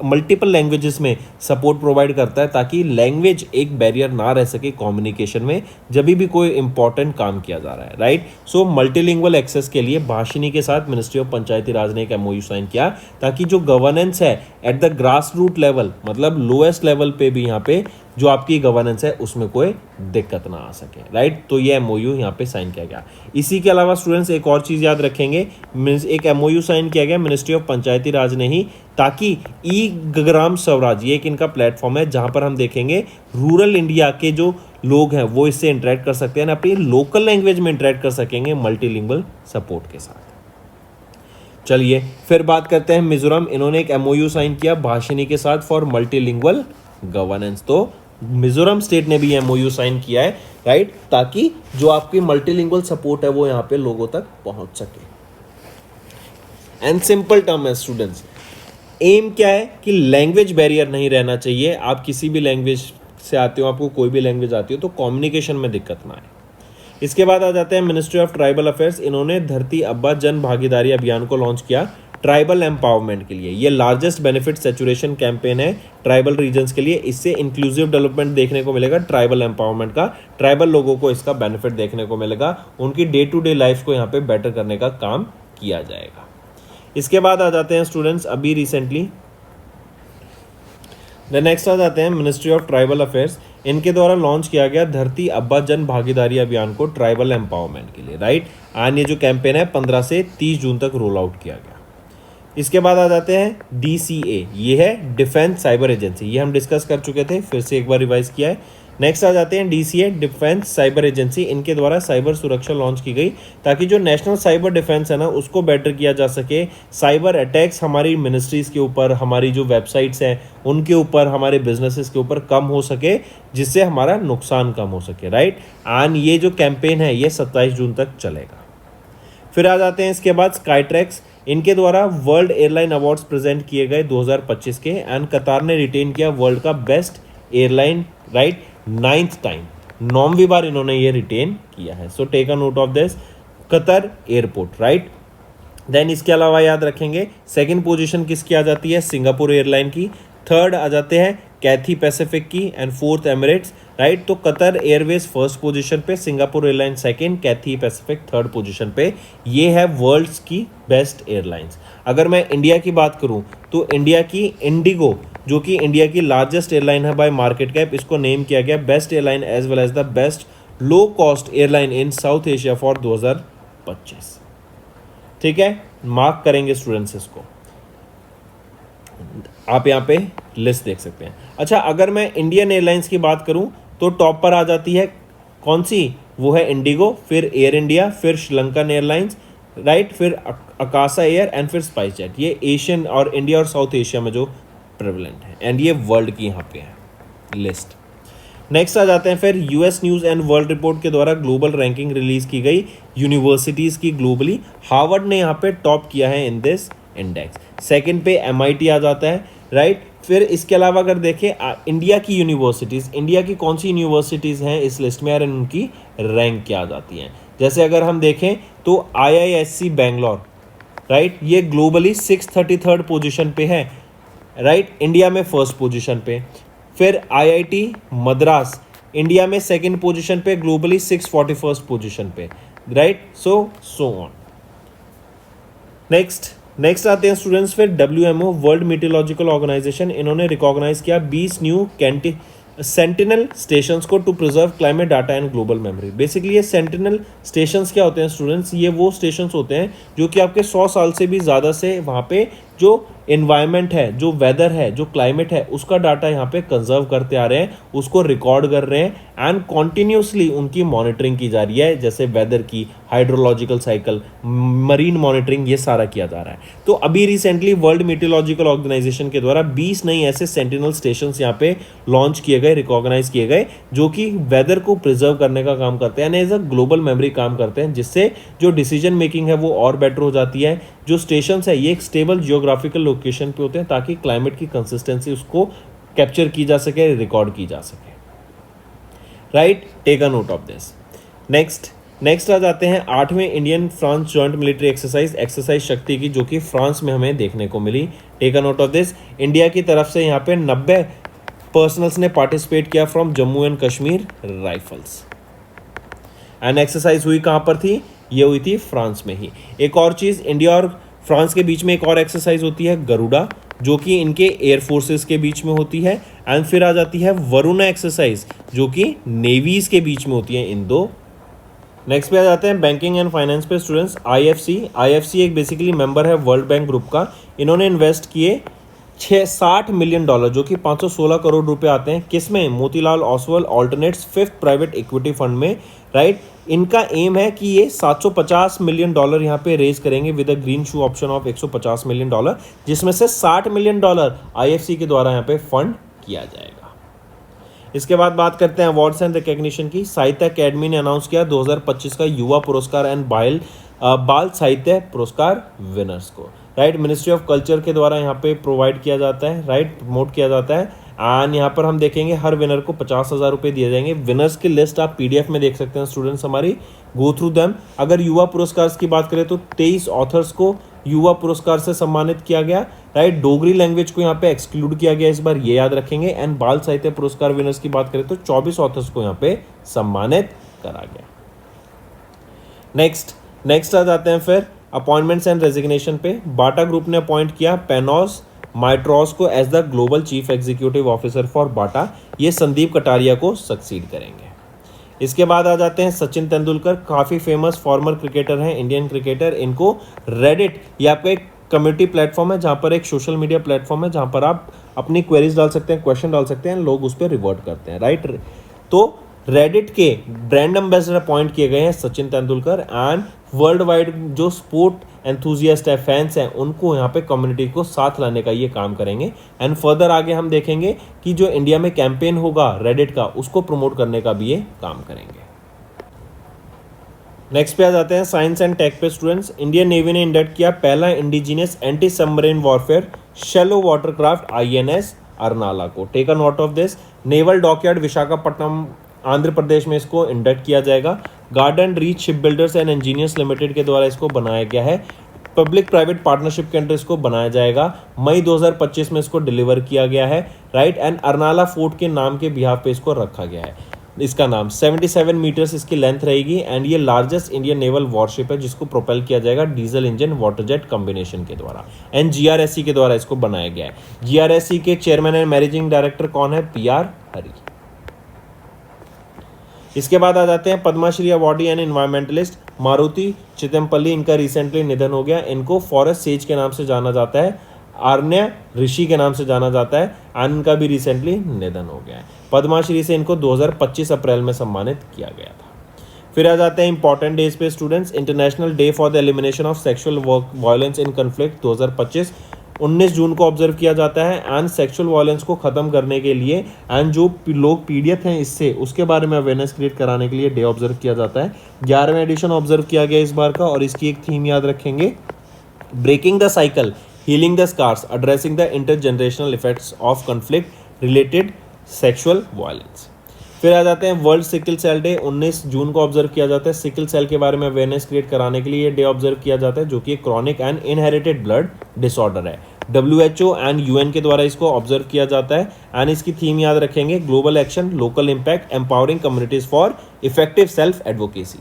मल्टीपल लैंग्वेजेस में सपोर्ट प्रोवाइड करता है ताकि लैंग्वेज एक बैरियर ना रह सके कम्युनिकेशन में जब भी कोई इंपॉर्टेंट काम किया जा रहा है, राइट। सो मल्टीलिंगुअल एक्सेस के लिए भाषिनी के साथ मिनिस्ट्री ऑफ पंचायती राज ने एक एमओयू साइन किया ताकि जो गवर्नेंस है at the grass root level, मतलब लोएस्ट लेवल पे भी यहाँ पे जो आपकी गवर्नेंस है उसमें कोई दिक्कत ना आ सके, राइट। तो ये एमओयू यहाँ पे साइन किया गया। इसी के अलावा स्टूडेंट्स एक और चीज़ याद रखेंगे, एक एमओयू साइन किया गया मिनिस्ट्री ऑफ पंचायती राज ने ही ताकि ई ग्राम स्वराज, ये एक इनका प्लेटफॉर्म है जहाँ पर हम देखेंगे रूरल इंडिया के जो लोग हैं वो इससे इंटरेक्ट कर सकते हैं, अपनी लोकल लैंग्वेज में इंटरेक्ट कर सकेंगे मल्टीलिंगुअल सपोर्ट के साथ। चलिए फिर बात करते हैं मिजोरम। इन्होंने एक एमओयू साइन किया भाषिनी के साथ फॉर मल्टीलिंगुअल गवर्नेंस। तो मिजोरम स्टेट ने भी एमओयू साइन किया है, राइट, ताकि जो आपकी मल्टीलिंगुअल सपोर्ट है वो यहाँ पे लोगों तक पहुंच सके। एंड सिंपल टर्म है स्टूडेंट्स, एम क्या है कि लैंग्वेज बैरियर नहीं रहना चाहिए। आप किसी भी लैंग्वेज से आते हो, आपको कोई भी लैंग्वेज आती हो तो कम्युनिकेशन में दिक्कत ना आए। इसके बाद आ जाते हैं मिनिस्ट्री ऑफ ट्राइबल अफेयर्स। इन्होंने धरती अब्बा जन भागीदारी अभियान को लॉन्च किया ट्राइबल एम्पावरमेंट के लिए। ये लार्जेस्ट बेनिफिट सेचुरेशन कैंपेन है ट्राइबल रीजन्स के लिए। इससे इंक्लूसिव डेवलपमेंट देखने को मिलेगा ट्राइबल एम्पावरमेंट का। ट्राइबल लोगों को इसका बेनिफिट देखने को मिलेगा, उनकी डे टू डे लाइफ को यहाँ पे बेटर करने का काम किया जाएगा। इसके बाद आ जाते हैं स्टूडेंट्स अभी रिसेंटली नेक्स्ट आ जाते हैं मिनिस्ट्री ऑफ ट्राइबल अफेयर्स। इनके द्वारा लॉन्च किया गया धरती अब्बा जन भागीदारी अभियान को ट्राइबल एम्पावरमेंट के लिए, राइट। एंड ये जो कैंपेन है 15 से 30 जून तक रोल आउट किया गया। इसके बाद आ जाते हैं DCA, ये है डिफेंस साइबर एजेंसी। ये हम डिस्कस कर चुके थे, फिर से एक बार रिवाइज किया है। नेक्स्ट आ जाते हैं DCA डिफेंस साइबर एजेंसी। इनके द्वारा साइबर सुरक्षा लॉन्च की गई ताकि जो नेशनल साइबर डिफेंस है ना उसको बेटर किया जा सके। साइबर अटैक्स हमारी मिनिस्ट्रीज के ऊपर, हमारी जो वेबसाइट्स हैं उनके ऊपर, हमारे बिजनेसेस के ऊपर कम हो सके, जिससे हमारा नुकसान कम हो सके, राइट। एंड ये जो कैंपेन है ये 27 जून तक चलेगा। फिर आ जाते हैं इसके बाद स्काईट्रैक्स। इनके द्वारा वर्ल्ड एयरलाइन अवार्ड्स प्रेजेंट किए गए 2025 के एंड कतार ने रिटेन किया वर्ल्ड का best airline, right, 9th time. 9वीं बार इन्होंने ये रिटेन किया है। So take a note of this, Qatar airport, right. Then इसके अलावा याद रखेंगे सेकंड पोजीशन किसकी आ जाती है, सिंगापुर एयरलाइन की। थर्ड आ जाते हैं कैथी पैसिफिक की एंड फोर्थ एमिरेट्स, राइट। तो कतर एयरवेज फर्स्ट पोजीशन पे, सिंगापुर एयरलाइन सेकंड, कैथी पैसिफिक थर्ड पोजीशन पे। ये है वर्ल्ड्स की बेस्ट एयरलाइंस। अगर मैं इंडिया की बात करूं तो इंडिया की इंडिगो, जो कि इंडिया की लार्जेस्ट एयरलाइन है बाय मार्केट कैप, इसको नेम किया गया best airline as well as the best low cost airline in South Asia for 2025। ठीक है, मार्क करेंगे स्टूडेंट्स इसको। आप यहाँ पे लिस्ट देख सकते हैं। अच्छा, अगर मैं इंडियन एयरलाइंस की बात करूं तो टॉप पर आ जाती है कौन सी, वो है इंडिगो, फिर एयर इंडिया, फिर श्रीलंकन एयरलाइंस, राइट, फिर अकासा एयर एंड फिर स्पाइस जेट। ये एशियन और इंडिया और साउथ एशिया में जो प्रेवलेंट है, एंड ये वर्ल्ड की यहाँ पे है लिस्ट। नेक्स्ट आ जाते हैं फिर US news and world report के द्वारा ग्लोबल रैंकिंग रिलीज की गई यूनिवर्सिटीज़ की ग्लोबली। हार्वर्ड ने यहाँ पे टॉप किया है इन दिस इंडेक्स। सेकंड पे एमआईटी आ जाता है, राइट। फिर इसके अलावा अगर देखें इंडिया की यूनिवर्सिटीज़, इंडिया की कौन सी यूनिवर्सिटीज़ हैं इस लिस्ट में और उनकी रैंक क्या आ जाती हैं। जैसे अगर हम देखें तो IISc बेंगलोर, राइट, ये ग्लोबली 633rd पोजीशन पे है, राइट, इंडिया में फर्स्ट पोजीशन पे। फिर IIT मद्रास इंडिया में सेकंड पोजीशन पे, ग्लोबली 641st पोजीशन पे, राइट। So on. नेक्स्ट आते हैं स्टूडेंट्स फिर WMO वर्ल्ड मीटियोलॉजिकल ऑर्गेनाइजेशन, इन्होंने रिकॉग्नाइज किया 20 न्यू सेंटिनल स्टेशंस को to preserve climate data and global memory. Basically ये सेंटिनल स्टेशंस क्या होते हैं स्टूडेंट्स, ये वो स्टेशंस होते हैं जो कि आपके 100 साल से भी ज़्यादा से वहाँ पे जो इन्वायरमेंट है, जो वेदर है, जो क्लाइमेट है, उसका डाटा यहाँ पे कंजर्व करते आ रहे हैं, उसको रिकॉर्ड कर रहे हैं एंड कॉन्टिन्यूसली उनकी मॉनिटरिंग की जा रही है, जैसे वेदर की, हाइड्रोलॉजिकल साइकिल, मरीन मॉनिटरिंग, ये सारा किया जा रहा है। तो अभी रिसेंटली वर्ल्ड मीटियोलॉजिकल ऑर्गेनाइजेशन के द्वारा 20 नई ऐसे सेंटिनल स्टेशंस यहाँ पे लॉन्च किए गए, रिकॉग्नाइज किए गए, जो कि वेदर को प्रिजर्व करने का काम करते हैं, एज अ ग्लोबल मेमोरी काम करते हैं, जिससे जो डिसीजन मेकिंग है वो और बेटर हो जाती है। जो स्टेशंस है ये एक स्टेबल जियोग्राफिकल लोकेशन पे होते हैं ताकि क्लाइमेट की कंसिस्टेंसी उसको कैप्चर की जा सके, रिकॉर्ड की जा सके, right. Take a note of this. Next आ जाते हैं 8वें Indian France joint military exercise Shakti की, जो कि फ्रांस में हमें देखने को मिली। Take a note of this. India की तरफ से यहाँ पे 90 पर्सनल्स ने पार्टिसिपेट किया from Jammu and Kashmir rifles, and exercise हुई कहाँ पर थी, ये हुई थी फ्रांस में ही। एक और चीज़, इंडिया और फ्रांस के बीच में एक और एक्सरसाइज होती है गरुड़ा, जो कि इनके एयर फोर्सेस के बीच में होती है, एंड फिर आ जाती है वरुणा एक्सरसाइज, जो कि नेवीज के बीच में होती है इन दो। नेक्स्ट पे आ जाते हैं बैंकिंग एंड फाइनेंस पे स्टूडेंट्स। IFC एक बेसिकली मेंबर है वर्ल्ड बैंक ग्रुप का। इन्होंने इन्वेस्ट किए $60 मिलियन, जो कि 516 करोड़ रुपए आते हैं, किसमें, Motilal Oswal alternates 5th private equity fund में, राइट। इनका एम है कि ये $750 मिलियन यहाँ पे रेज करेंगे with a green shoe option of $150 million, जिसमें से $60 मिलियन IFC के द्वारा यहाँ पे फंड किया जाएगा। इसके बाद बात करते हैं अवार्ड्स एंड रिकॉग्निशन की। साहित्य अकेडमी ने अनाउंस किया 2025 का युवा पुरस्कार एंड बाल साहित्य पुरस्कार विनर्स को, राइट। मिनिस्ट्री ऑफ कल्चर के द्वारा यहाँ पे प्रोवाइड किया जाता है, राइट, प्रमोट किया जाता है, एंड यहाँ पर हम देखेंगे हर विनर को 50,000 रुपये दिए जाएंगे। विनर्स की लिस्ट आप PDF में देख सकते हैं स्टूडेंट्स, हमारी गो थ्रू देम। अगर युवा पुरस्कार की बात करें तो 23 ऑथर्स को युवा पुरस्कार से सम्मानित किया गया, राइट। डोगरी लैंग्वेज को यहाँ पे एक्सक्लूड किया गया इस बार, ये याद रखेंगे। एंड बाल साहित्य पुरस्कार विनर्स की बात करें तो 24 ऑथर्स को यहाँ पे सम्मानित करा गया। नेक्स्ट आ जाते हैं फिर अपॉइंटमेंट्स एंड रेजिग्नेशन पे। बाटा ग्रुप ने अपॉइंट किया पेनोस माइट्रॉस को as the global chief executive officer for Bata, ये संदीप कटारिया को सक्सीड करेंगे। इसके बाद आ जाते हैं सचिन तेंदुलकर, काफ़ी फेमस फॉर्मर क्रिकेटर हैं, इंडियन क्रिकेटर। इनको रेडिट, ये आपका एक कम्युनिटी प्लेटफॉर्म है, जहाँ पर एक सोशल मीडिया प्लेटफॉर्म है, जहाँ पर आप अपनी क्वेरीज डाल सकते हैं, क्वेश्चन डाल सकते हैं, लोग उस पर रिवर्ट करते हैं, राइट। तो रेडिट के ब्रांड एम्बेसडर अपॉइंट किए गए हैं Sachin Tendulkar, and world wide जो स्पोर्ट एंथुजियास्ट है, फैंस हैं, उनको यहाँ पे कम्युनिटी को साथ लाने का ये काम करेंगे। एंड फर्दर आगे हम देखेंगे कि जो इंडिया में कैंपेन होगा रेडिट का, उसको प्रमोट करने का भी ये काम करेंगे। नेक्स्ट पे आ जाते हैं साइंस एंड टेक पे स्टूडेंट्स। इंडियन नेवी ने इंडक्ट किया पहला indigenous anti submarine warfare shallow watercraft INS Arnala को। Take a note of this. Naval dockyard Visakhapatnam Andhra Pradesh में इसको इंडक्ट किया जाएगा। Garden reach ship builders and engineers limited के द्वारा इसको बनाया गया है। पब्लिक प्राइवेट पार्टनरशिप के अंडर इसको बनाया जाएगा। मई 2025 में इसको डिलीवर किया गया है, राइट। एंड अरनाला फोर्ट के नाम के बिहाफ पे इसको रखा गया है। इसका नाम 77 मीटर्स इसकी लेंथ रहेगी, एंड ये लार्जेस्ट इंडियन नेवल वॉरशिप है जिसको प्रोपेल किया जाएगा diesel engine water jet combination के द्वारा। एंड GRSC के द्वारा इसको बनाया गया है। GRSC के चेयरमैन एंड मैनेजिंग डायरेक्टर कौन है? PR हरी। इसके बाद आ जाते हैं Padma Shri awardee and environmentalist Maruti Chitampalli, इनका रिसेंटली निधन हो गया। इनको फॉरेस्ट सेज के नाम से जाना जाता है, आर्य ऋषि के नाम से जाना जाता है, एंड इनका भी रिसेंटली निधन हो गया है। पद्माश्री से इनको 2025 अप्रैल में सम्मानित किया गया था। फिर आ जाते हैं इंपॉर्टेंट डेज पे students. International day for the elimination of sexual violence in conflict 2025 19 जून को ऑब्जर्व किया जाता है। एंड सेक्सुअल वायलेंस को ख़त्म करने के लिए एंड जो लोग पीड़ित हैं इससे उसके बारे में अवेयरनेस क्रिएट कराने के लिए डे ऑब्जर्व किया जाता है। 11वां एडिशन ऑब्जर्व किया गया इस बार का, और इसकी एक थीम याद रखेंगे, breaking the cycle, healing the scars, addressing the intergenerational effects of conflict related sexual violence. फिर आ जाते हैं वर्ल्ड सिकल सेल डे, 19 जून को ऑब्जर्व किया जाता है। सिकल सेल के बारे में अवेयरनेस क्रिएट कराने के लिए ये डे ऑब्जर्व किया जाता है, जो कि chronic and inherited blood disorder है। WHO एंड UN के द्वारा इसको ऑब्जर्व किया जाता है। एंड इसकी थीम याद रखेंगे, global action, local impact, empowering communities for effective self advocacy.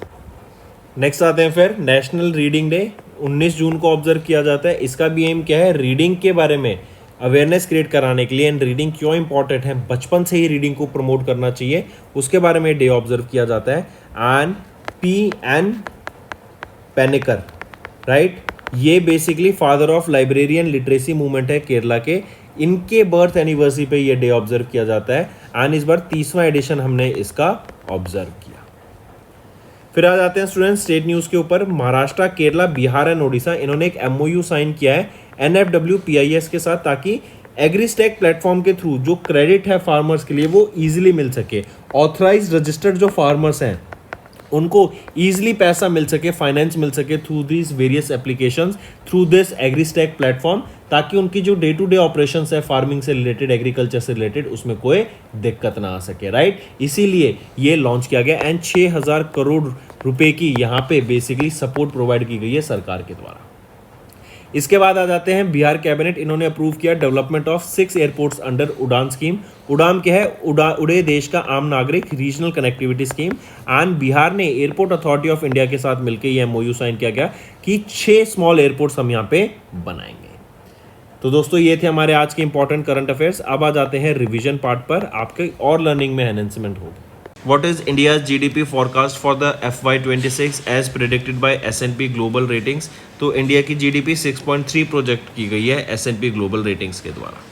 Next आते हैं फिर नेशनल रीडिंग डे, 19 जून को ऑब्जर्व किया जाता है। इसका भी एम क्या है, रीडिंग के बारे में अवेयरनेस क्रिएट कराने के लिए, एंड रीडिंग क्यों इंपॉर्टेंट है, बचपन से ही रीडिंग को प्रमोट करना चाहिए, उसके बारे में डे ऑब्जर्व किया जाता है। And P.N. पेनिकर, राइट, ये basically father of librarian literacy movement है केरला के, इनके बर्थ एनिवर्सरी पे ये डे ऑब्जर्व किया जाता है। एंड इस बार 30वां एडिशन हमने इसका ऑब्जर्व किया। फिर आ जाते हैं स्टूडेंट्स स्टेट न्यूज़ के ऊपर। महाराष्ट्र, केरला, बिहार एंड ओडिशा, इन्होंने एक MOU साइन किया है NFWPIS के साथ, ताकि एग्रीस्टैक प्लेटफॉर्म के थ्रू जो क्रेडिट है फार्मर्स के लिए वो ईजिली मिल सके। ऑथराइज्ड रजिस्टर्ड जो फार्मर्स हैं उनको ईजिली पैसा मिल सके, फाइनेंस मिल सके through this various applications, through this AgriStack platform, ताकि उनकी जो डे टू डे ऑपरेशंस है फार्मिंग से रिलेटेड, एग्रीकल्चर से रिलेटेड, उसमें कोई दिक्कत ना आ सके, राइट। इसीलिए ये लॉन्च किया गया एंड 6000 करोड़ रुपए की यहाँ पे बेसिकली सपोर्ट प्रोवाइड की गई है सरकार के द्वारा। इसके बाद आ जाते हैं बिहार कैबिनेट, इन्होंने अप्रूव किया डेवलपमेंट ऑफ 6 एयरपोर्ट्स अंडर उड़ान स्कीम। उड़ान क्या है, उड़े देश का आम नागरिक, regional connectivity scheme. And Bihar ने एयरपोर्ट अथॉरिटी ऑफ इंडिया के साथ मिलकर ये MOU साइन किया गया कि 6 स्मॉल एयरपोर्ट्स हम यहाँ पे बनाएंगे। तो दोस्तों ये थे हमारे आज के इंपॉर्टेंट करंट अफेयर्स। अब आ जाते हैं रिवीजन पार्ट पर, आपके और लर्निंग में एनहेंसमेंट होगी। What is India's GDP forecast for the FY26 as predicted by S&P Global Ratings? तो इंडिया की GDP 6.3 प्रोजेक्ट की गई है S&P Global Ratings के द्वारा।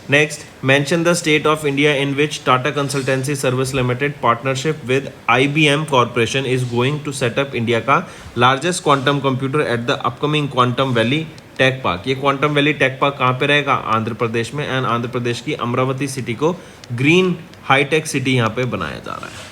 Next, mention the state of India in which Tata Consultancy Service Limited partnership with IBM corporation is going to set up India का largest quantum computer at the upcoming Quantum Valley Tech Park. ये क्वांटम वैली टेक पार्क कहाँ पे रहेगा, आंध्र प्रदेश में। एंड आंध्र प्रदेश की अमरावती सिटी को ग्रीन हाईटेक सिटी यहाँ पे बनाया जा रहा है।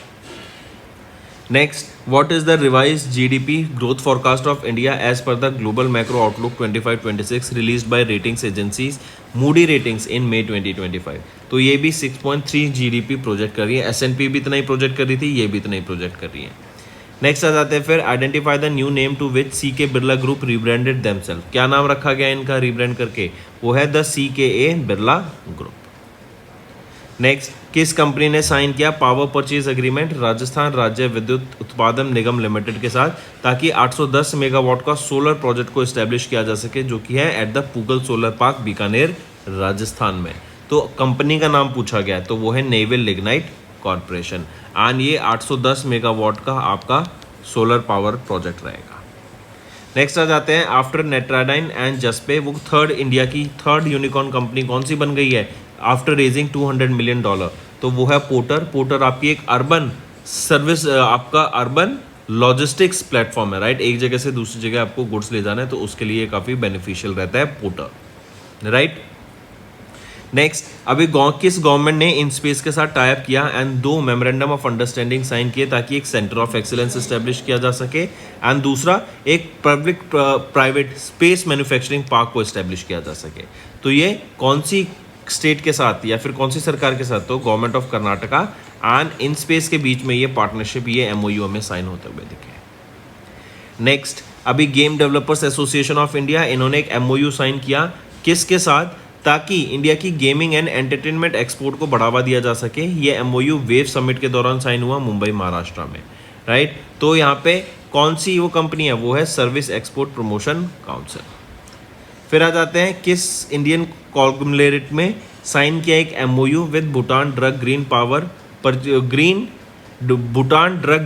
Next, what is the revise GDP growth forecast of India as per the global macro outlook 25-26 released by ratings agencies Moody ratings in May 2025। तो ये भी 6.3 GDP प्रोजेक्ट कर रही है। S&P भी इतना ही प्रोजेक्ट कर रही थी, ये भी इतना ही प्रोजेक्ट कर रही है। नेक्स्ट आ जाते हैं फिर, identify the new name to which CK Birla group rebranded themselves. क्या नाम रखा गया इनका रीब्रांड करके, वो है the CKA Birla group. Next, किस कंपनी ने साइन किया power purchase agreement Rajasthan Rajya Vidyut उत्पादन निगम लिमिटेड के साथ, ताकि 810 मेगावाट का सोलर प्रोजेक्ट को इस्टेब्लिश किया जा सके, जो कि है at the Pugal solar park Bikaner Rajasthan में। तो कंपनी का नाम पूछा गया है तो वो है नेवल लिग्नाइट कॉर्पोरेशन। एंड ये 810 मेगावाट का आपका सोलर पावर प्रोजेक्ट रहेगा। नेक्स्ट आ जाते हैं, आफ्टर नेट्राडाइन एंड जस्पे, वो इंडिया की थर्ड यूनिकॉर्न कंपनी कौन सी बन गई है आफ्टर रेजिंग $200 मिलियन। तो वो है पोर्टर। पोर्टर आपकी एक अर्बन सर्विस, आपका अर्बन लॉजिस्टिक्स प्लेटफॉर्म है, राइट। एक जगह से दूसरी जगह आपको गुड्स ले जाना है तो उसके लिए काफ़ी बेनिफिशियल रहता है पोर्टर, राइट। नेक्स्ट, अभी किस गवर्नमेंट ने इन स्पेस के साथ टाइप किया and 2 memorandum of understanding sign किए, ताकि एक सेंटर ऑफ एक्सीलेंस एस्टेब्लिश किया जा सके एंड दूसरा एक public private space manufacturing park को एस्टेब्लिश किया जा सके। तो ये कौन सी स्टेट के साथ या फिर कौन सी सरकार के साथ, तो government of Karnataka and in space के बीच में ये पार्टनरशिप, ये MOU में साइन होते हुए दिखे। नेक्स्ट, अभी game developers association of India, इन्होंने एक MOU साइन किया किसके साथ, ताकि इंडिया की गेमिंग एंड एंटरटेनमेंट एक्सपोर्ट को बढ़ावा दिया जा सके। ये MOU वेव समिट के दौरान साइन हुआ मुंबई महाराष्ट्र में, राइट। तो यहाँ पे कौन सी वो कंपनी है, वो है सर्विस एक्सपोर्ट प्रमोशन काउंसिल। फिर आ जाते हैं, किस इंडियन कॉन्ग्लोमरेट में साइन किया एक MOU with Bhutan drug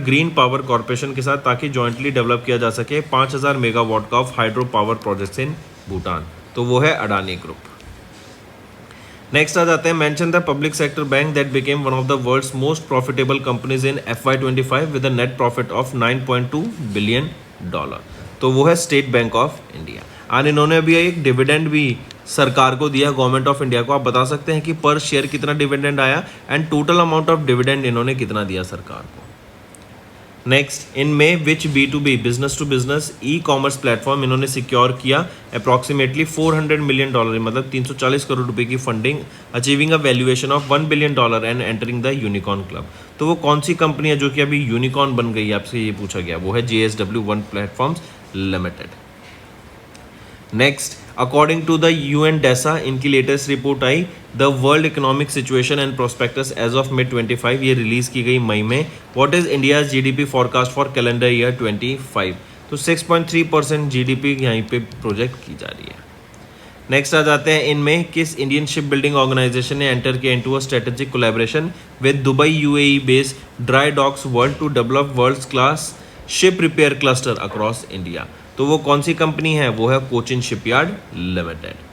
green power corporation के साथ, ताकि जॉइंटली डेवलप किया जा सके 5000 मेगावाट का of hydro power projects in Bhutan. तो वो है अडानी ग्रुप। नेक्स्ट आ जाते हैं, mention the public sector bank that became one of the world's most profitable companies in FY25 with a net profit of $9.2 billion. तो वो है State Bank of India. And इन्होंने अभी एक डिविडेंड भी सरकार को दिया, गवर्नमेंट ऑफ इंडिया को। आप बता सकते हैं कि पर शेयर कितना डिविडेंड आया and total amount of dividend इन्होंने कितना दिया सरकार को। नेक्स्ट, इन में which B2B business to business e commerce platform इन्होंने सिक्योर किया अप्रॉक्सीमेटली $400 मिलियन, मतलब 340 करोड़ रुपए की funding, achieving a valuation of $1 billion and entering the unicorn club. तो वो कौन सी कंपनी है जो कि अभी यूनिकॉर्न बन गई, आपसे ये पूछा गया, वो है JSW1 platforms limited. Next, according to the UNDESA इनकी लेटेस्ट रिपोर्ट आई the world economic situation and prospects as of mid 25, ये रिलीज की गई मई में। What is India's GDP forecast for calendar year 25? तो 6.3% GDP यहीं पे प्रोजेक्ट की जा रही है। नेक्स्ट आ जाते हैं, इनमें किस इंडियन शिप बिल्डिंग ऑर्गेनाइजेशन ने एंटर किया into a strategic collaboration with Dubai UAE based dry docks world to develop world class ship repair cluster across India. तो वो कौन सी कंपनी है, वो है कोचिन शिपयार्ड लिमिटेड।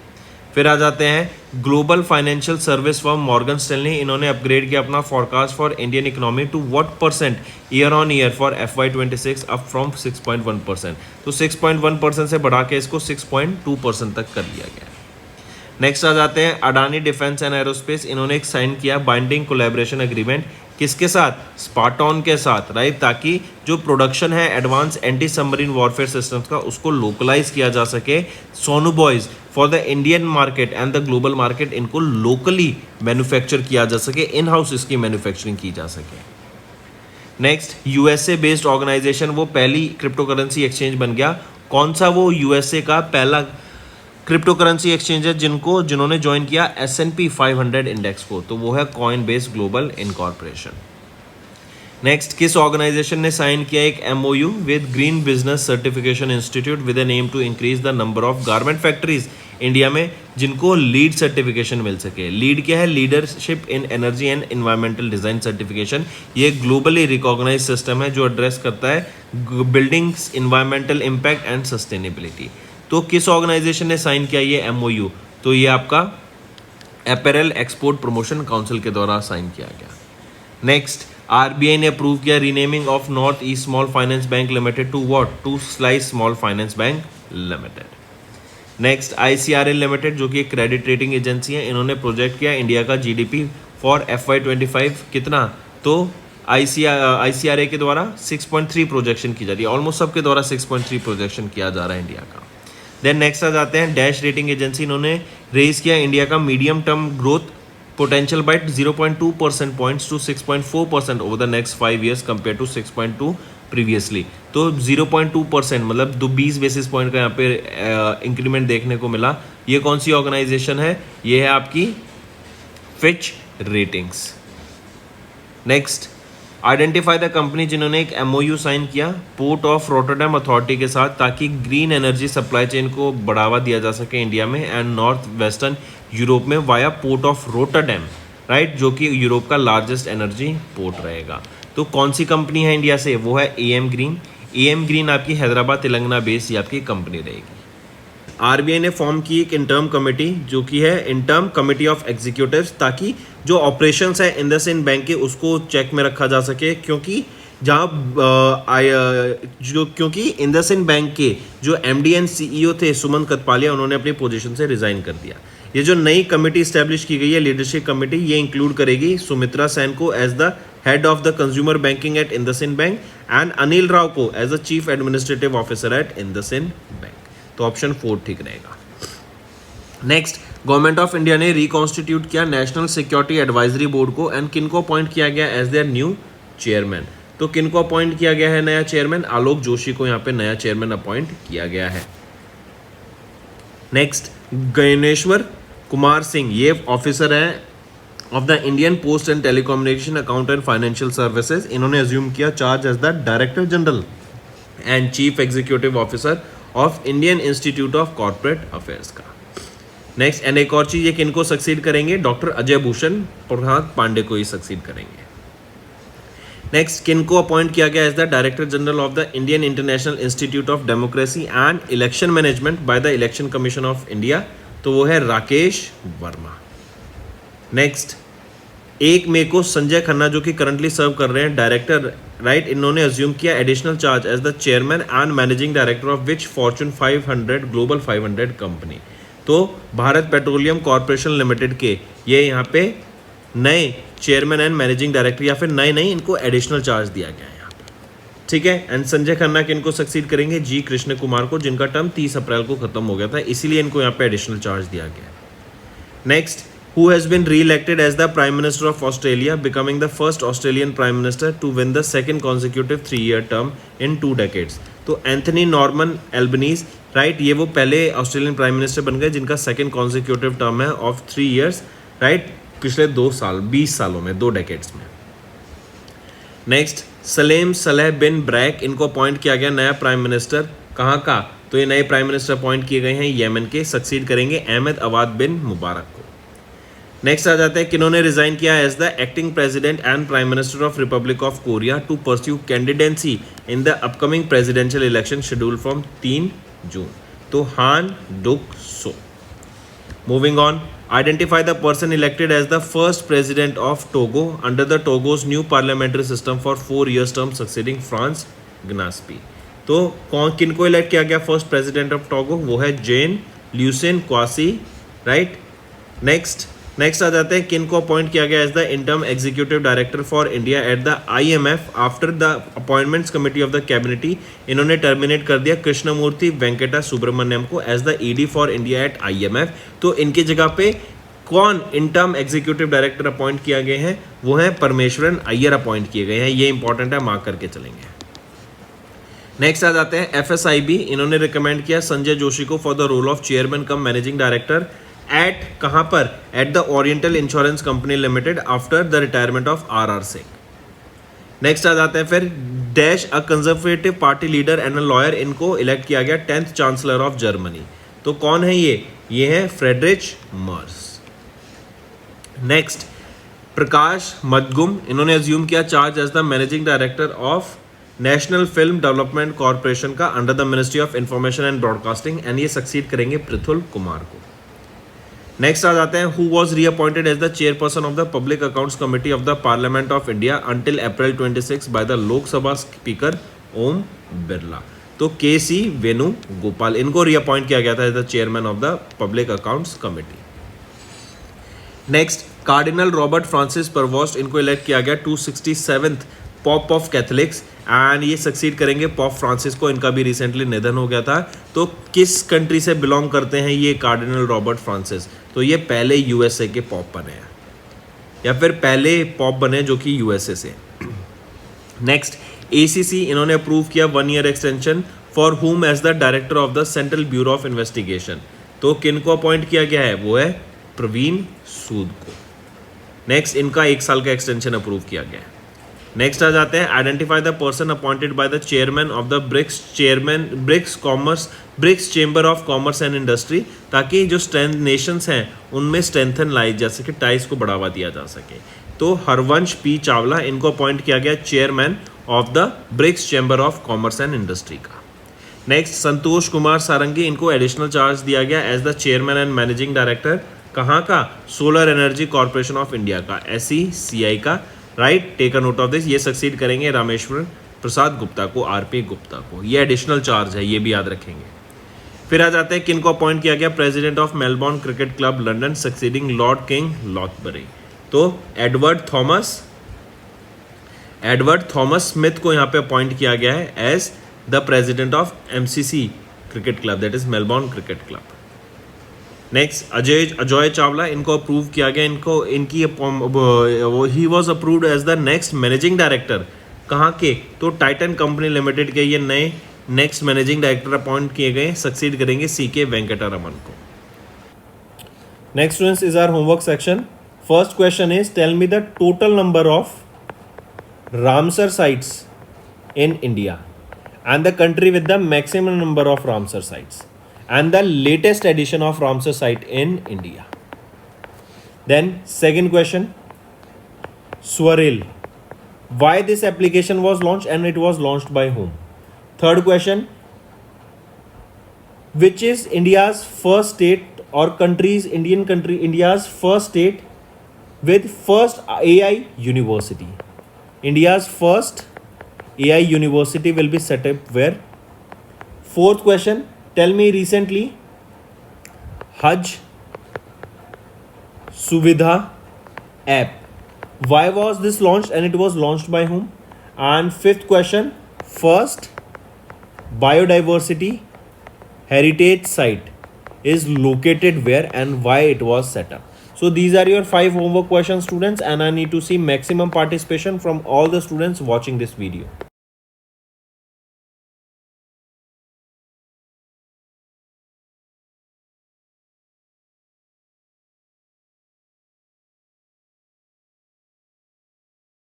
फिर आ जाते हैं global financial service firm Morgan Stanley, इन्होंने अपग्रेड किया अपना forecast for Indian economy to what percent year on year for FY26 up from 6.1%। तो 6.1% से बढ़ा के इसको 6.2% तक कर दिया गया। नेक्स्ट आ जाते हैं अडानी डिफेंस एंड एरोस्पेस, इन्होंने एक साइन किया बाइंडिंग कोलैबोरेशन एग्रीमेंट, किसके साथ, स्पार्टन के साथ, राइट, ताकि जो प्रोडक्शन है advance anti submarine warfare systems का उसको लोकलाइज किया जा सके। Sonu boys for the Indian market and the global market, इनको लोकली मैन्युफैक्चर किया जा सके, इन हाउस इसकी मैन्युफैक्चरिंग की जा सके। नेक्स्ट, USA बेस्ड ऑर्गेनाइजेशन, वो पहली क्रिप्टो करेंसी एक्सचेंज बन गया। कौन सा वो USA का पहला क्रिप्टो करेंसी एक्सचेंज है जिन्होंने ज्वाइन किया S&P 500 इंडेक्स को, तो वो है कॉइनबेस ग्लोबल इनकॉर्पोरेशन। नेक्स्ट, किस ऑर्गेनाइजेशन ने साइन किया एक MOU with green business certification institute with an aim to increase the number of garment factories India में जिनको लीड सर्टिफिकेशन मिल सके। लीड क्या है, leadership in energy and environmental design certification. ये ग्लोबली रिकॉग्नाइज सिस्टम है जो एड्रेस करता है buildings, environmental impact and sustainability. तो किस ऑर्गेनाइजेशन ने साइन किया ये MOU, तो ये आपका अपैरल एक्सपोर्ट प्रमोशन काउंसिल के द्वारा साइन किया गया। नेक्स्ट, RBI ने अप्रूव किया renaming of North East Small Finance Bank Limited to what, to Slice Small Finance Bank Limited. Next, ICRA limited जो कि एक क्रेडिट रेटिंग एजेंसी है, इन्होंने प्रोजेक्ट किया इंडिया का GDP फॉर FY25 कितना, तो ICRA के द्वारा 6.3 प्रोजेक्शन की जा रही है, ऑलमोस्ट सबके द्वारा 6.3 प्रोजेक्शन किया जा रहा है इंडिया का। देन नेक्स्ट आ जाते हैं डैश रेटिंग एजेंसी, इन्होंने रेज किया इंडिया का medium term growth potential by 0.2 percent points to 6.4% over the next 5 years compare to 6.2 previously. तो 0.2% मतलब 20 बेसिस पॉइंट का यहाँ पे इंक्रीमेंट देखने को मिला। ये कौन सी ऑर्गेनाइजेशन है, ये है आपकी Fitch ratings. Next, identify the company जिन्होंने एक MOU साइन किया पोर्ट ऑफ रोटरडैम अथॉरिटी के साथ ताकि ग्रीन एनर्जी सप्लाई चेन को बढ़ावा दिया जा सके इंडिया में एंड नॉर्थ वेस्टर्न यूरोप में via port of Rotterdam, right, जो कि यूरोप का लार्जेस्ट एनर्जी पोर्ट रहेगा। तो कौन सी कंपनी है इंडिया से, वो है AM ग्रीन। AM ग्रीन आपकी हैदराबाद तेलंगाना बेस्ड ये आपकी कंपनी रहेगी। RBI ने फॉर्म की एक इंटर्म कमेटी जो कि है इंटर्म कमेटी ऑफ एग्जीक्यूटिव्स, ताकि जो ऑपरेशंस है इंडसइंड बैंक के उसको चेक में रखा जा सके, क्योंकि क्योंकि इंडसइंड बैंक के जो MD एंड CEO थे सुमन कतपालिया, उन्होंने अपनी पोजीशन से रिजाइन कर दिया। ये जो नई कमेटी इस्टेब्लिश की गई है लीडरशिप कमेटी, ये इंक्लूड करेगी सुमित्रा सेन को as the head of the consumer banking at IndusInd Bank and Anil Rao को as the chief administrative officer at IndusInd Bank. तो ऑप्शन 4 ठीक रहेगा। नेक्स्ट, गवर्नमेंट ऑफ इंडिया ने रिकॉन्स्टिट्यूट किया नेशनल सिक्योरिटी एडवाइजरी बोर्ड को एंड किनको अपॉइंट किया गया एज देयर न्यू चेयरमैन। तो किनको अपॉइंट किया गया है नया चेयरमैन, आलोक जोशी को यहाँ पे नया चेयरमैन अपॉइंट किया गया है। नेक्स्ट, गणेश्वर कुमार सिंह, ये ऑफिसर है of the Indian post and telecommunication account and financial services. इन्होंने अज्यूम किया charge as the director general and chief executive officer of Indian institute of corporate affairs का। नेक्स्ट, एंड एक और चीज, ये किनको सक्सीड करेंगे, डॉक्टर अजय भूषण प्रसाद पांडे को ही सक्सीड करेंगे। नेक्स्ट, किनको अपॉइंट किया गया as the director general of the Indian international institute of democracy and election management by the election commission of India, तो वो है राकेश वर्मा। नेक्स्ट 1 मई को संजय खन्ना जो कि करंटली सर्व कर रहे हैं डायरेक्टर, राइट, इन्होंने अज्यूम किया additional charge as the chairman and managing director of which fortune 500 global 500 company. तो भारत पेट्रोलियम कॉर्पोरेशन लिमिटेड के ये यहाँ पे नए चेयरमैन एंड मैनेजिंग डायरेक्टर, या फिर नए नहीं, इनको एडिशनल चार्ज दिया गया है यहाँ पे, ठीक है। एंड संजय खन्ना के इनको सक्सीड करेंगे जी कृष्ण कुमार को, जिनका टर्म 30 अप्रैल को खत्म हो गया था, इसीलिए इनको यहाँ पे एडिशनल चार्ज दिया गया है। Next, who has been re-elected as the Prime Minister of Australia, becoming the first Australian Prime Minister to win the second consecutive 3-year term in 2 decades। तो एंथनी नॉर्मन एल्बनीज, राइट, ये वो पहले ऑस्ट्रेलियन प्राइम मिनिस्टर बन गए जिनका सेकंड कॉन्जिक्यूटिव टर्म है ऑफ 3 years, राइट, पिछले 2 साल 20 सालों में, 2 डेकेड्स में। नेक्स्ट, सलेम सलेह बिन ब्रैक, इनको अपॉइंट किया गया नया प्राइम मिनिस्टर, कहाँ का, तो ये नए प्राइम मिनिस्टर अपॉइंट किए गए हैं येमन के, सक्सीड करेंगे अहमद अवाद बिन मुबारक को। नेक्स्ट आ जाते हैं किन्होंने रिजाइन किया as the acting president and prime minister of Republic of Korea to pursue candidacy in the upcoming presidential election schedule from 3 June. तो Han Duck Soo. Moving on, identify the person elected as the first president of Togo under the Togo's new parliamentary system for 4 years term succeeding France Gnassingbe. तो कौन किनको इलेक्ट किया गया फर्स्ट प्रेसिडेंट ऑफ टोगो, वो है Jean Lucien Kwasi, right. Next आ जाते हैं किनको अपॉइंट किया गया as the interim executive director for India at the IMF after the appointments committee of the cabinet. इन्होंने टर्मिनेट कर दिया कृष्णमूर्ति वेंकटा सुब्रमण्यम को as the ED for India at IMF। तो इनकी जगह पे कौन इंटर्म एग्जीक्यूटिव डायरेक्टर अपॉइंट किया गए हैं, वो है परमेश्वरन अय्यर अपॉइंट किए गए हैं। ये इंपॉर्टेंट है, मार्क करके चलेंगे। नेक्स्ट आ जाते हैं FSIB, इन्होंने रिकमेंड किया संजय जोशी को for the role of chairman cum managing director at, कहां पर, at the Oriental Insurance Company Limited after the retirement of RR Singh. Next आ जाते हैं फिर dash a Conservative Party leader and a lawyer, इनको इलेक्ट किया गया 10th चांसलर ऑफ जर्मनी। तो कौन है ये है फ्रेडरिच मर्स। नेक्स्ट, प्रकाश मदगुम, इन्होंने अज्यूम किया charge as the managing director of National Film Development Corporation का under the Ministry of Information and Broadcasting, and ये सक्सीड करेंगे पृथुल कुमार को। नेक्स्ट आ जाते हैं who was reappointed as the chairperson of the Public Accounts Committee of the Parliament of India until April 26 by the Lok Sabha speaker Om Birla. तो KC वेणुगोपाल, इनको रीअपॉइंट किया गया था as the chairman of the Public Accounts Committee. Next, cardinal Robert Francis Prevost, इनको इलेक्ट किया गया 267th pope of Catholics, and ये सक्सीड करेंगे पॉप फ्रांसिस को, इनका भी रिसेंटली निधन हो गया था। तो किस कंट्री से बिलोंग करते हैं ये कार्डिनल रॉबर्ट फ्रांसिस, तो ये पहले USA के पॉप बने हैं, या फिर पहले पॉप बने जो कि USA से। नेक्स्ट, ACC, इन्होंने अप्रूव किया 1 year extension for him as the director of the central bureau of investigation. तो किनको अपॉइंट किया गया है, वो है प्रवीण सूद को। नेक्स्ट, इनका 1 साल का एक्सटेंशन अप्रूव किया गया है। नेक्स्ट आ जाते हैं identify the person appointed by the chairman of the BRICS chamber of commerce and industry, ताकि जो स्ट्रेंथ नेशंस हैं उनमें स्ट्रेंथन लाई जा सके, टाइज को बढ़ावा दिया जा सके। तो हरवंश P चावला, इनको अपॉइंट किया गया chairman of the BRICS chamber of commerce and industry का। नेक्स्ट, संतोष कुमार सारंगी, इनको एडिशनल चार्ज दिया गया as the chairman and managing director, कहाँ का, solar energy corporation of India का, SECI का, right, take a note of this. ये सक्सीड करेंगे रामेश्वर प्रसाद गुप्ता को, RP गुप्ता को। ये एडिशनल चार्ज है, ये भी याद रखेंगे। फिर आ जाते हैं किनको अपॉइंट किया गया president of Melbourne cricket Club London succeeding Lord King Lothbury. तो एडवर्ड थॉमस स्मिथ को यहाँ पे अपॉइंट किया गया है as the president of MCC cricket club, that is Melbourne cricket club. Next, Ajay Chawla, इनको अप्रूव किया गया, he was approved as the next managing director, कहाँ के, तो टाइटन कंपनी लिमिटेड के ये नए नेक्स्ट मैनेजिंग डायरेक्टर अपॉइंट किए गए, सक्सीड करेंगे CK वेंकटरमन को। Next students is our homework section. First question is tell me the total number of Ramsar sites in India and the country with the maximum number of Ramsar sites and the latest addition of Ramsar site in India. Then second question, Swaril, why this application was launched and it was launched by whom? Third question, which is India's first state or country's Indian country, India's first state with first AI university. India's first AI university will be set up where? Fourth question, tell me recently Hajj Suvidha app. Why was this launched and it was launched by whom? And fifth question, first biodiversity heritage site is located where and why it was set up. So these are your 5 homework questions, students, and I need to see maximum participation from all the students watching this video.